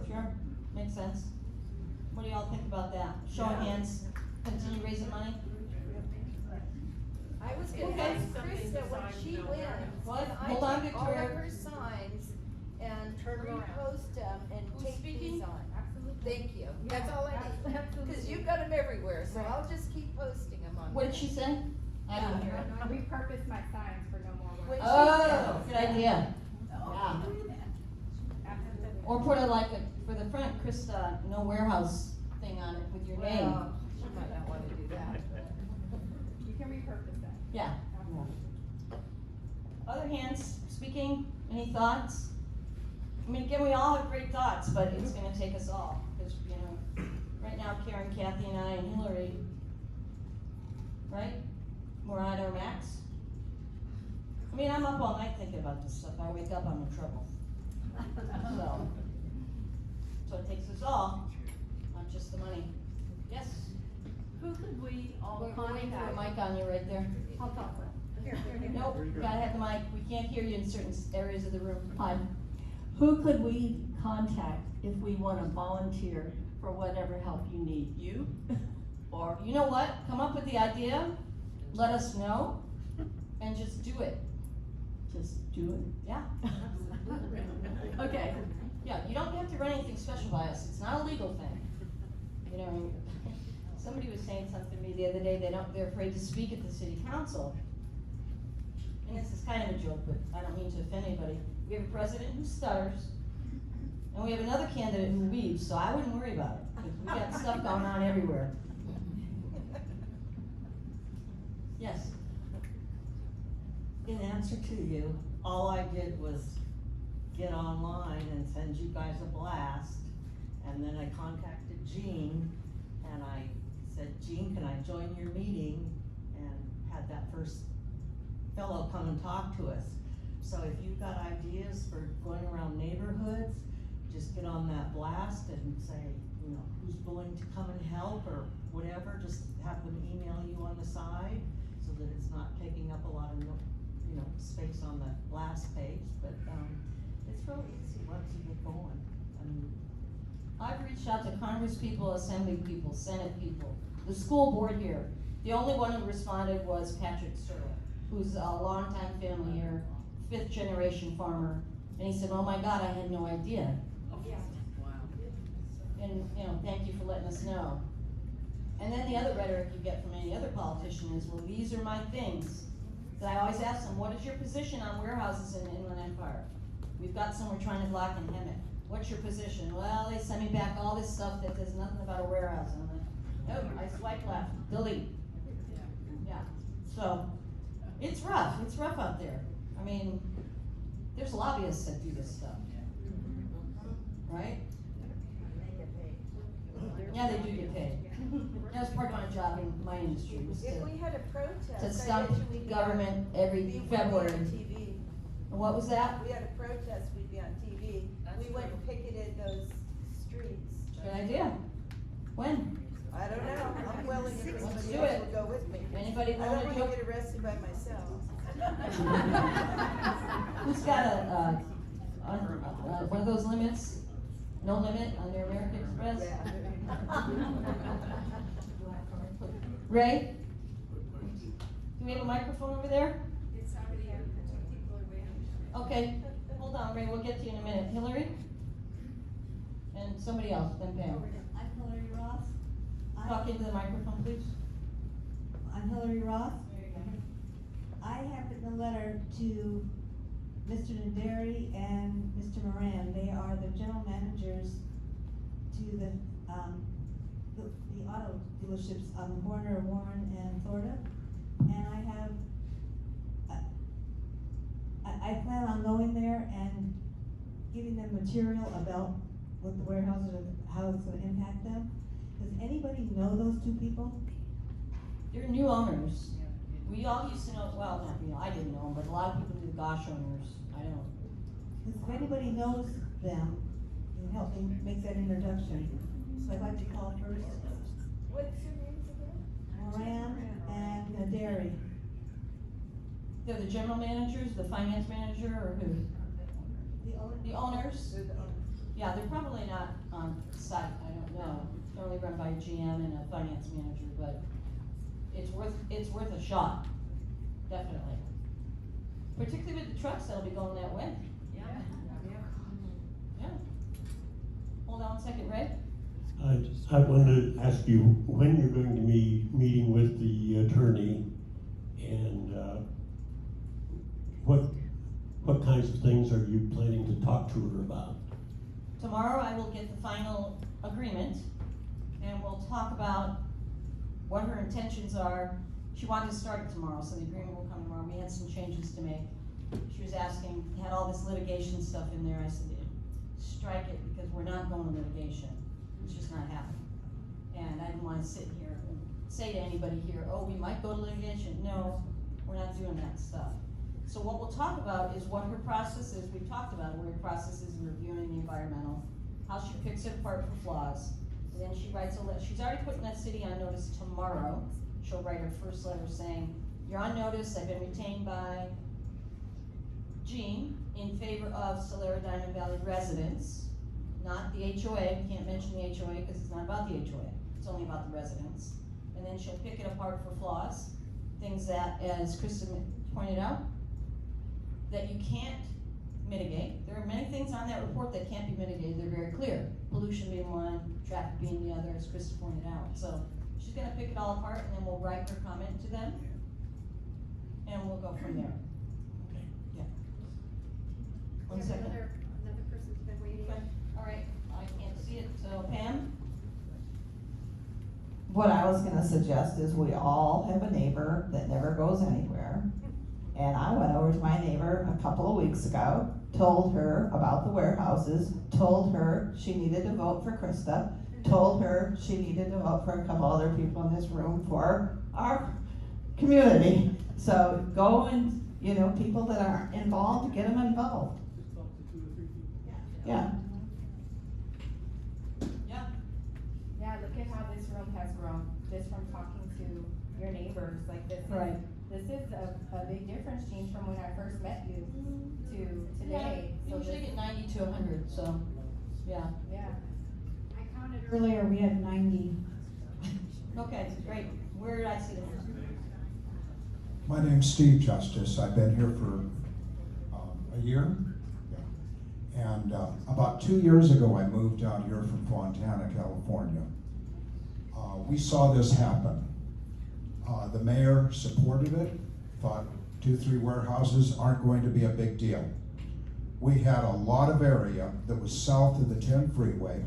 makes sense. What do y'all think about that? Show of hands, continue raising money? I was gonna Okay. ask Krista when she wins, What? can I Hold on, take all of Victoria. her signs and repost them and take these on? Absolutely. Thank you, that's all I need, cause you've got them everywhere, so I'll just keep posting them on. What did she say? I didn't hear it. Repurpose my signs for no more work. Oh, good idea. Yeah. Or put for the front, Krista, no warehouse thing on it with your name. Well, she might not wanna do that. You can repurpose that. Yeah. Other hands speaking, any thoughts? I mean, again, we all have great thoughts, but it's gonna take us all, because, right now Karen, Kathy, and I, and Hillary, right? We're at our max. I mean, I'm up all night thinking about this stuff, I wake up, I'm in trouble. So it takes us all, not just the money. Yes? Who could we all We're waiting for a mic on you right there. I'll talk with. Nope, gotta have the mic, we can't hear you in certain areas of the room. Hi. Who could we contact if we wanna volunteer for whatever help you need? You? Or, you know what, come up with the idea, let us know, and just do it. Just do it? Yeah. Okay. Yeah, you don't have to run anything special by us, it's not a legal thing. Somebody was saying something to me the other day, they're afraid to speak at the city council. And this is kind of a joke, but I don't mean to offend anybody. We have a president who stutters, and we have another candidate who weaves, so I wouldn't worry about it, because we got stuff going on everywhere. Yes? In answer to you, all I did was get online and send you guys a blast, and then I contacted Jean, and I said, Jean, can I join your meeting? And had that first fellow come and talk to us. So if you've got ideas for going around neighborhoods, just get on that blast and say, who's willing to come and help or whatever, just have them email you on the side so that it's not taking up a lot of, space on the blast page, but, it's really easy once you get going. I've reached out to Congress people, Assembly people, Senate people, the school board here. The only one who responded was Patrick Searle, who's a longtime family here, 5th generation farmer, and he said, oh my God, I had no idea. And, thank you for letting us know. And then the other rhetoric you get from any other politician is, well, these are my things. That I always ask them, what is your position on warehouses in Inland Empire? We've got some we're trying to block in Hemet. What's your position? Well, they send me back all this stuff that says nothing about a warehouse. And I'm like, oh, I swipe left, delete. Yeah, so, it's rough out there. I mean, there's lobbyists that do this stuff. Right? Yeah, they do get paid. Yeah, part-time job in my industry, was If to, we had a protest, to I stump bet you we'd be on- government every we'd be February. on TV. And what was that? If we had a protest, we'd be on TV. We went and picketed those streets. Good idea. When? I don't know, I'm willing if Let's anybody do else it. will go with me. Anybody I wanna don't wanna joke? get arrested by myself. Who's got a, one of those limits? No limit on their American Express? Ray? Do we have a microphone over there? It's already out, two people are waiting. Okay, hold on, Ray, we'll get to you in a minute. Hillary? And somebody else, then Pam. I'm Hillary Roth. Talk into the microphone, please. I'm Hillary Roth. I have written a letter to Mr. Naderi and Mr. Moran. They are the general managers to the auto dealerships on the corner of Warren and Florida. And I plan on going there and giving them material about what the warehouses are, how it's gonna impact them. Does anybody know those two people? They're new owners. We all used to know, well, not me, I didn't know them, but a lot of people knew the Gosh owners. I don't. Because if anybody knows them, can help me make that introduction. So I'd like to call first What's your names again? Moran and Naderi. They're the general managers, the finance manager, or who? The owners? They're the owners. Yeah, they're probably not on site, I don't know. They're only run by a GM and a finance manager, but it's worth a shot, definitely. Particularly with the trucks that'll be going that way. Yeah. Hold on one second, Ray. I wanted to ask you when you're going to be meeting with the attorney and what kinds of things are you planning to talk to her about? Tomorrow I will get the final agreement and we'll talk about what her intentions are. She wanted to start it tomorrow, so the agreement will come tomorrow. We had some changes to make. She was asking, had all this litigation stuff in there. I said, strike it because we're not going to litigation. It's just not happening. And I didn't want to sit here and say to anybody here, oh, we might go to litigation. No, we're not doing that stuff. So what we'll talk about is what her process is. We've talked about what her process is in reviewing the environmental, how she picks it apart for flaws. And then she writes a letter. She's already putting that city on notice tomorrow. She'll write her first letter saying, you're on notice, I've been retained by Jean in favor of Solera Diamond Valley residents, not the HOA. We can't mention the HOA because it's not about the HOA. It's only about the residents. And then she'll pick it apart for flaws, things that, as Kristen pointed out, that you can't mitigate. There are many things on that report that can't be mitigated. They're very clear. Pollution being one, traffic being the other, as Kristen pointed out. So she's gonna pick it all apart and then we'll write her comment to them. And we'll go from there. Okay. Yeah. One second. Another person's been waiting. Okay. All right, I can't see it, so Pam? What I was gonna suggest is we all have a neighbor that never goes anywhere. And I went over to my neighbor a couple of weeks ago, told her about the warehouses, told her she needed to vote for Krista, told her she needed to vote for a couple other people in this room for our community. So go and, people that are involved, get them involved. Yeah. Yeah. Yeah, look at how this room has grown, just from talking to your neighbors, like this. Right. This is a big difference, Jean, from when I first met you to today. Yeah, So usually this- get 90 to 100, so, yeah. Yeah. I counted earlier, we had 90. Okay, great. Where did I see them? My name's Steve Justice. I've been here for a year. Yeah. And about 2 years ago, I moved out here from Fontana, California. We saw this happen. The mayor supported it, thought 2-3 warehouses aren't going to be a big deal. We had a lot of area that was south of the 10 freeway,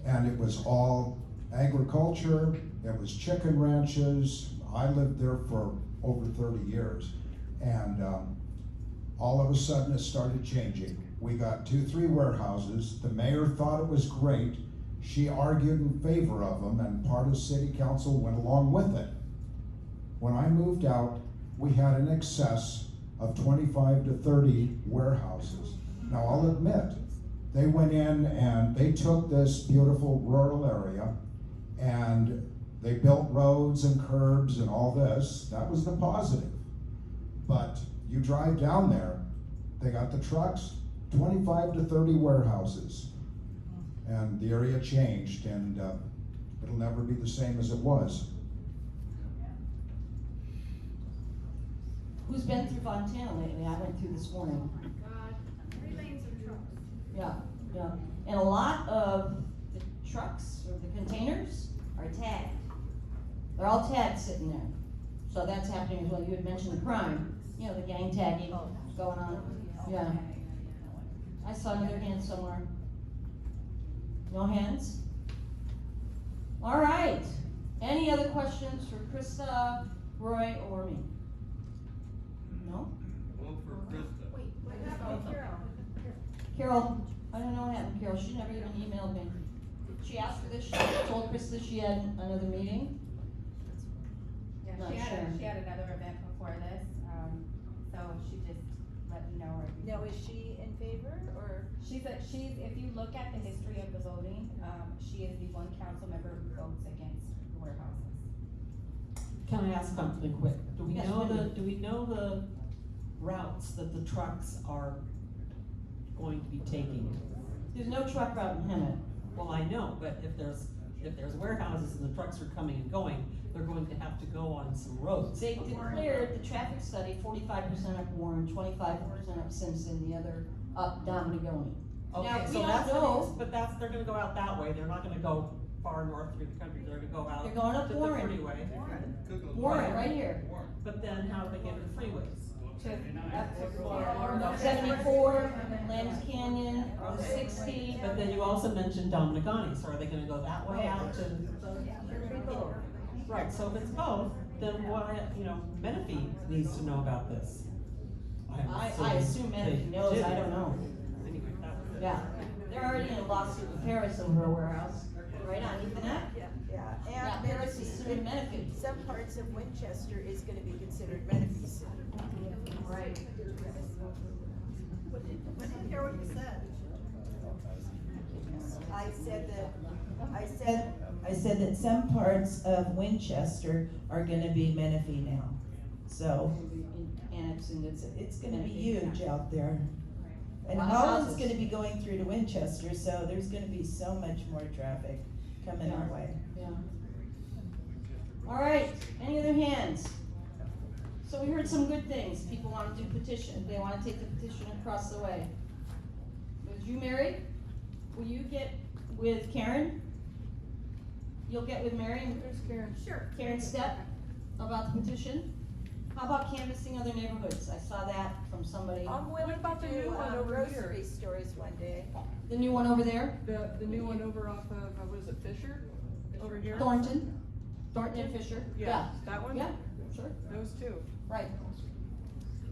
and it was all agriculture, it was chicken ranches. I lived there for over 30 years, and all of a sudden it started changing. We got 2-3 warehouses. The mayor thought it was great. she argued in favor of them, and part of city council went along with it. When I moved out, we had an excess of 25 to 30 warehouses. Now, I'll admit, they went in and they took this beautiful rural area and they built roads and curbs and all this. That was the positive. But you drive down there, they got the trucks, 25 to 30 warehouses. And the area changed, and it'll never be the same as it was. Who's been through Fontana lately? I went through this morning. 3 lanes of trucks. Yeah, yeah. And a lot of the trucks or the containers are tagged. They're all tagged sitting there. So that's happening as well. You had mentioned the crime, you know, the gang tagging going on. Yeah. I saw another hand somewhere. No hands? All right. Any other questions for Krista, Roy, or me? No? Vote for Krista. Wait, what happened to Carol? Carol, I don't know what happened, Carol. She never even emailed me. She asked for this. She told Krista she had another meeting. Yeah, Not sure. she had another event before this, so she just let me know. Now, is she in favor, or? She's, if you look at the history of the voting, she is the one council member who votes against warehouses. Can I ask something quick? Do we Yes, know Wendy. do we know the routes that the trucks are going to be taking? There's no truck route in Hemet. Well, I know, but if there's warehouses and the trucks are coming and going, they're going to have to go on some roads. They declared the traffic study 45% up Warren, 25% up Simpson, the other up Dominigoni. Okay, Now, so we that's don't know. they're gonna go out that way, they're not gonna go far north through the country, they're gonna go out They're going up to the Warren. freeway. Warren, right here. But then how do they get to the freeways? 74, Lambs Canyon, 60. But then you also mentioned Dominigani, so are they gonna go that way out to? Right, so if it's both, then why, Menifee needs to know about this. I assume Menifee knows, I don't know. Anyway, that was it. Yeah, they're already in a lawsuit with Paris over a warehouse, right on Ethernet. Yeah, Yeah, and Paris is suing Menifee. some parts of Winchester is gonna be considered Menifee soon. Right. I didn't hear what you said. I said that some parts of Winchester are gonna be Menifee now. So, Annexing, it's gonna be huge out there. And Lot of Holland's houses. gonna be going through to Winchester, so there's gonna be so much more traffic coming our way. Yeah. All right, any other hands? So we heard some good things. People want to do petition. They want to take the petition across the way. Was you married? Will you get with Karen? You'll get with Mary and Karen? Sure. Karen Stepp about the petition? How about canvassing other neighborhoods? I saw that from somebody. I'm willing about to the do new one over grocery here? stores one day. The new one over there? The new one over off of, what is it, Fisher? Over here? Thornton? Thornton and Fisher? Yeah, that one? Yeah, sure. Those two. Right.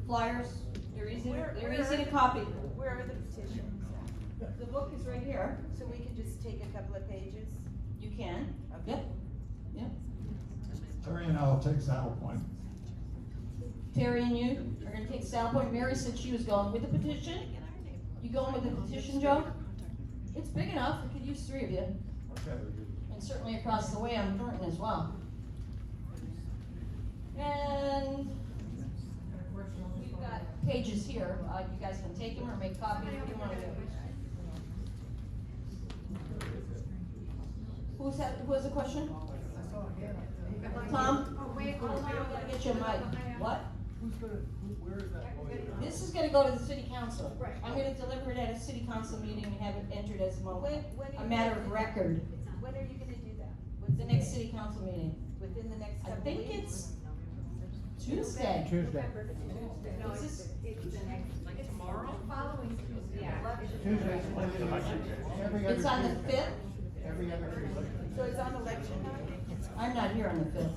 Flyers, they're easy, Where to copy. Where are the petitions? The book is right here. So we can just take a couple of pages? You can. Yep. Yep. Terry and I'll take Saddle Point. Terry and you are gonna take Saddle Point. Mary said she was going with the petition. You going with the petition, Joe? It's big enough. We could use 3 of you. Okay. And certainly across the way on Thornton as well. And we've got pages here. You guys can take them or make copies if you want to do. Who has a question? Tom? Oh, wait, hold on. Gotta get your mic. What? Where is that going? This is gonna go to the city council. Right. I'm gonna deliver it at a city council meeting and have it entered as When a are you matter gonna of do record. that? When are you gonna do that? What's The next date? city council meeting. Within the next I couple think weeks? it's Tuesday. Tuesday. No, Is this- it's the next, like tomorrow? Following Tuesday, yeah. Tuesday, every other It's on the Tuesday. 5th? Every other Tuesday. So it's on election night? I'm not here on the 5th.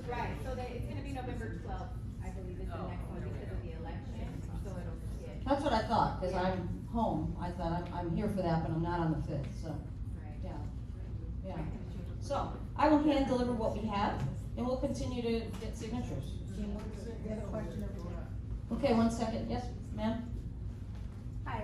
Right, so it's gonna be November 12th, I believe is the next one because of the election, so it'll get. That's what I thought, cause I'm home. I thought I'm here for that, but I'm not on the 5th, so, Right. yeah. Yeah. So, I will hand deliver what we have, and we'll continue to get signatures. Okay, 1 second, yes, ma'am? Hi,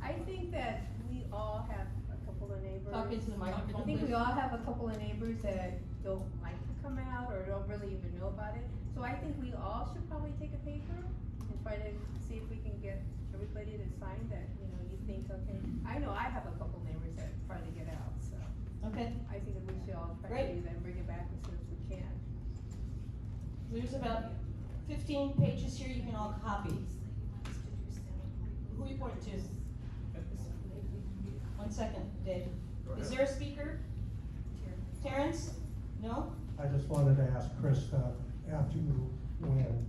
I think that we all have a couple of neighbors. Talk into the microphone, I think we please. all have a couple of neighbors that don't like to come out or don't really even know about it. So I think we all should probably take a paper and try to see if we can get everybody to sign that, you know, you think, okay. I know I have a couple neighbors that try to get out, so. Okay. I think that we should all try Great. to do that and bring it back as soon as we can. There's about 15 pages here you can all copy. Who are you pointing to? 1 second, Dave. Is there a speaker? Terrence? No? I just wanted to ask Krista, after you win,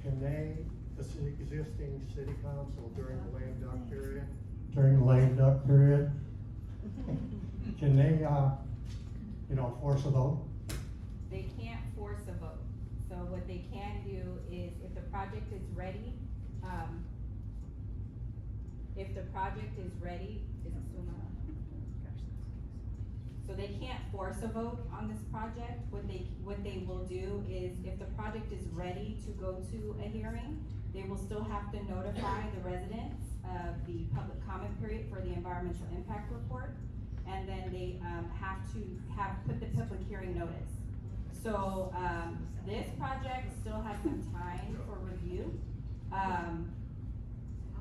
can they, the existing city council during the lame duck period? During the lame duck period, can they, force a vote? They can't force a vote. So what they can do is if the project is ready, is it still not? So they can't force a vote on this project. What they will do is if the project is ready to go to a hearing, they will still have to notify the residents of the public comment period for the environmental impact report. And then they have to put the public hearing notice. So this project still has some time for review.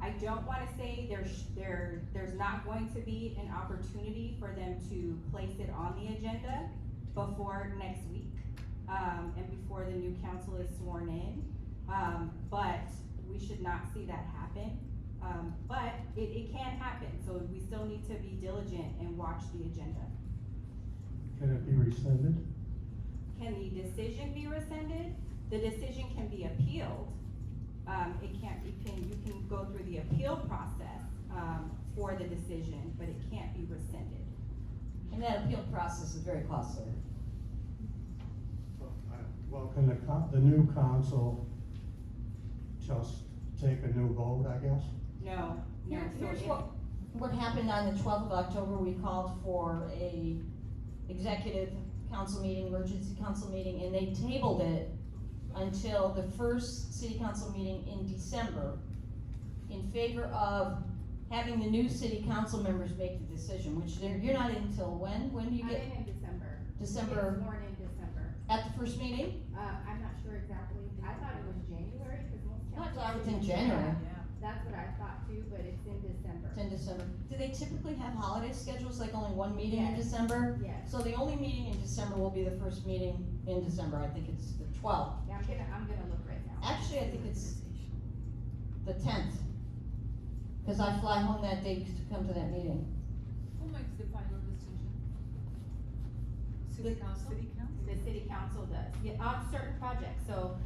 I don't wanna say there's not going to be an opportunity for them to place it on the agenda before next week, and before the new council is sworn in. But we should not see that happen. But it can happen, so we still need to be diligent and watch the agenda. Can it be rescinded? Can the decision be rescinded? The decision can be appealed. You can go through the appeal process, for the decision, but it can't be rescinded. And that appeal process is very costly. Well, can the new council just take a new vote, I guess? No. Here's what happened on the 12th of October. We called for a executive council meeting, emergency council meeting, and they tabled it until the first city council meeting in December in favor of having the new city council members make the decision, which you're not in until when? When do you get? I'm in December. December. It's sworn in December. At the first meeting? I'm not sure exactly. I thought it was January, cause most I councils. thought it was in January. That's what I thought too, but it's in December. It's in December. Do they typically have holiday schedules, like only one meeting in Yes. December? Yes. So the only meeting in December will be the first meeting in December. I think it's the 12th. Yeah, I'm gonna look right now. Actually, I think it's the 10th. Cause I fly home that day to come to that meeting. Who makes the final decision? City council? The city council does, yeah, on certain projects, so,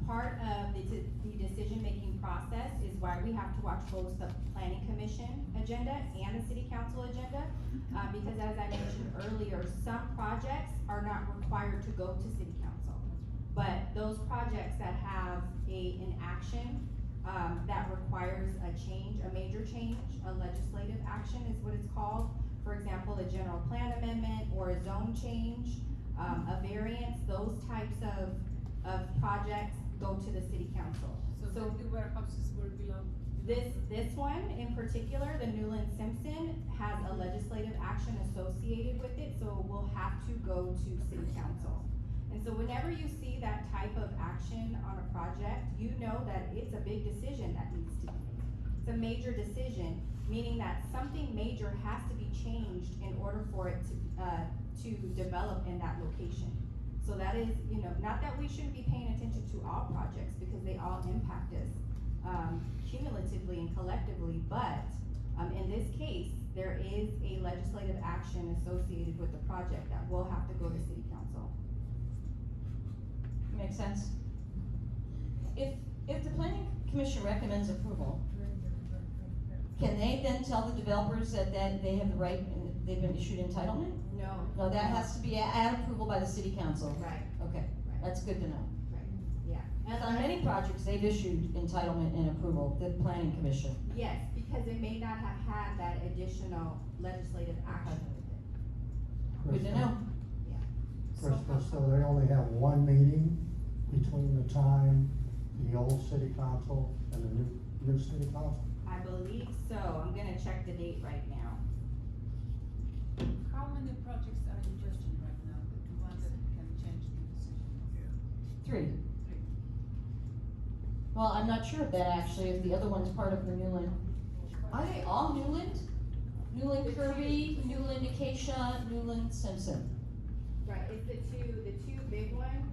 part of the decision-making process is why we have to watch both the planning commission agenda and the city council agenda. Because as I mentioned earlier, some projects are not required to go to city council. But those projects that have an action, that requires a change, a major change, a legislative action is what it's called. For example, a general plan amendment or a zone change, a variance, those types of projects go to the city council. So the warehouses will belong? This one in particular, the Newland Simpson, has a legislative action associated with it, so it will have to go to city council. And so whenever you see that type of action on a project, you know that it's a big decision that needs to be made. It's a major decision, meaning that something major has to be changed in order for it to develop in that location. So that is, not that we shouldn't be paying attention to all projects because they all impact us cumulatively and collectively, but in this case, there is a legislative action associated with the project that will have to go to city council. Makes sense? If the planning commission recommends approval, can they then tell the developers that they have the right and they've been issued entitlement? No. No, that has to be at approval by the city council. Right. Okay, that's good to know. Right, yeah. And on many projects, they've issued entitlement and approval, the planning commission. Yes, because it may not have had that additional legislative action with it. Good to know. Krista, so they only have one meeting between the time the old city council and the new city council? I believe so, I'm gonna check the date right now. How many projects are you just in right now, the ones that can change the decision? 3. Well, I'm not sure of that actually, if the other one's part of the Newland. Are they all Newland? Newland Kirby, Newland Acacia, Newland Simpson. Right, it's the two big ones,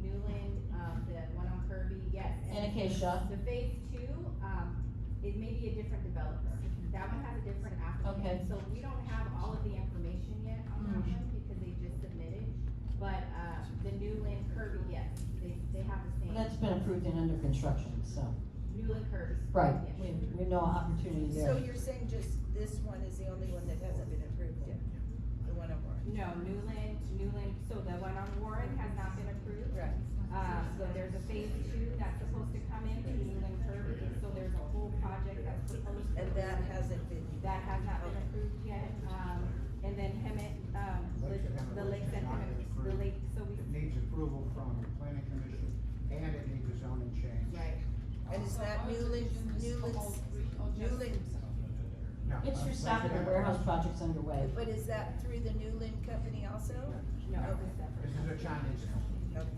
Newland, the one on Kirby, yes. And Acacia. The phase 2, it may be a different developer. That one has a different applicant. Okay. So we don't have all of the information yet on that one because they just submitted. But, the Newland Kirby, yes, they have the same. That's been approved and under construction, so. Newland Kirby. Right, Yes. we have no opportunity there. So you're saying just this one is the only one that hasn't been approved yet? The one on Warren? No, Newland, so the one on Warren has not been approved. Right. So there's a phase 2 that's supposed to come in, the Newland Kirby, so there's a whole project that's proposed. And that hasn't been? That has not been approved yet, and then Hemet, the lakes and Hemet, the lake, so we. It needs approval from the planning commission, and it needs a zoning change. Right. And is that Newland? No, It's for stopping the warehouse projects underway. But is that through the Newland company also? No. This is a Chinese company. Okay.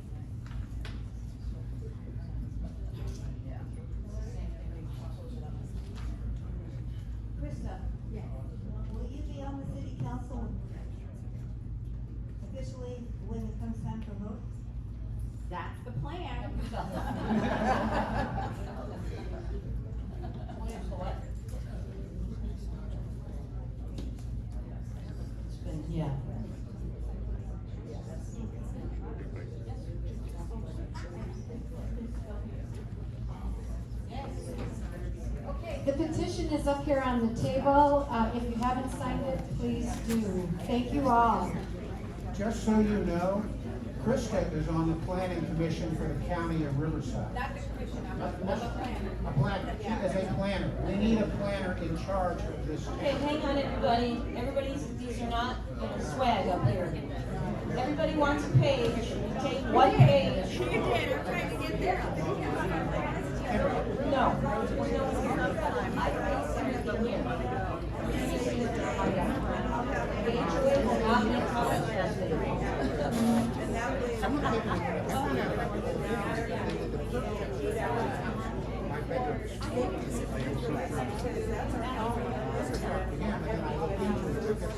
Krista? Yes. Will you be on the city council officially when it comes time for vote? That's the plan. It's been, yeah. Okay, the petition is up here on the table. If you haven't signed it, please do. Thank you all. Just so you know, Krista is on the planning commission for the county of Riverside. Not the commission, I'm a planner. A planner, she is a planner. We need a planner in charge of this. Okay, hang on everybody, these are not swag up here. Everybody wants a page, take one page. You did, I'm trying to get there. No. HOA will not make comments as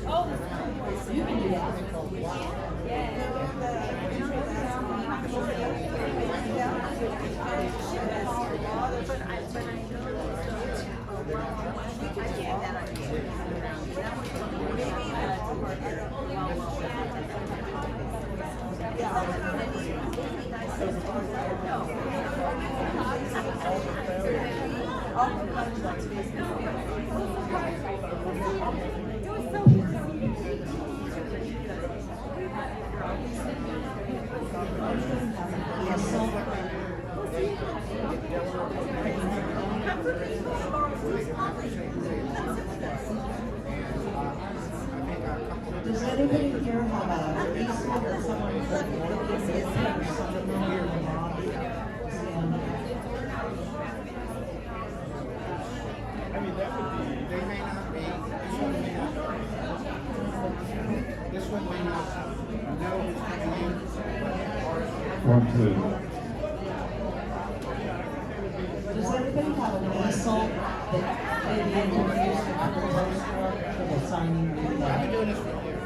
Oh, you can do that. Does anybody here have a easement or someone who's looking to see a thing, something here in the lobby? I mean, that would be, they may not be, this one may not know who's coming in. 1, 2. Does anybody have an easel that maybe they can use to propose for the signing of the? I've been doing this for years.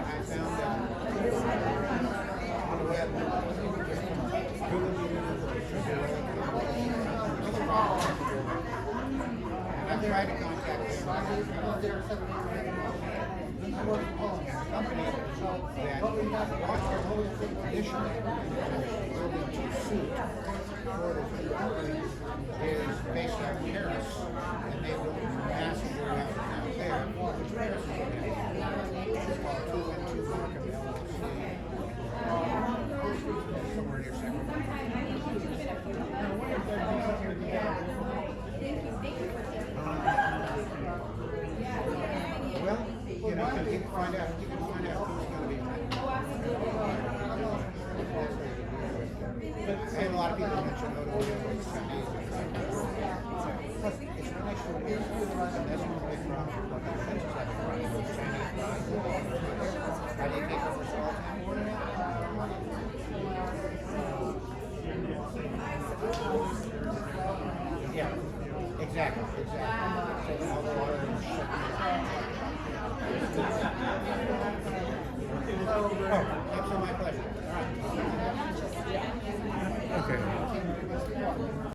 found, on the web, Google and I've tried to contact them. I work for a company that watched their whole condition building to suit for the company is based on Paris, and they built massive warehouses out there, which Paris is in. It's called 212 Markham LLC. Somewhere near Sacramento. Well, you know, you can find out who's going to be on it. I had a lot of people mention notable Sundays. Plus, it's not nice for me. And that's one big problem. What happens is that the Chinese how do you take over salt? Yeah, exactly. So all the water is shut down. Oh, absolutely my pleasure. All right.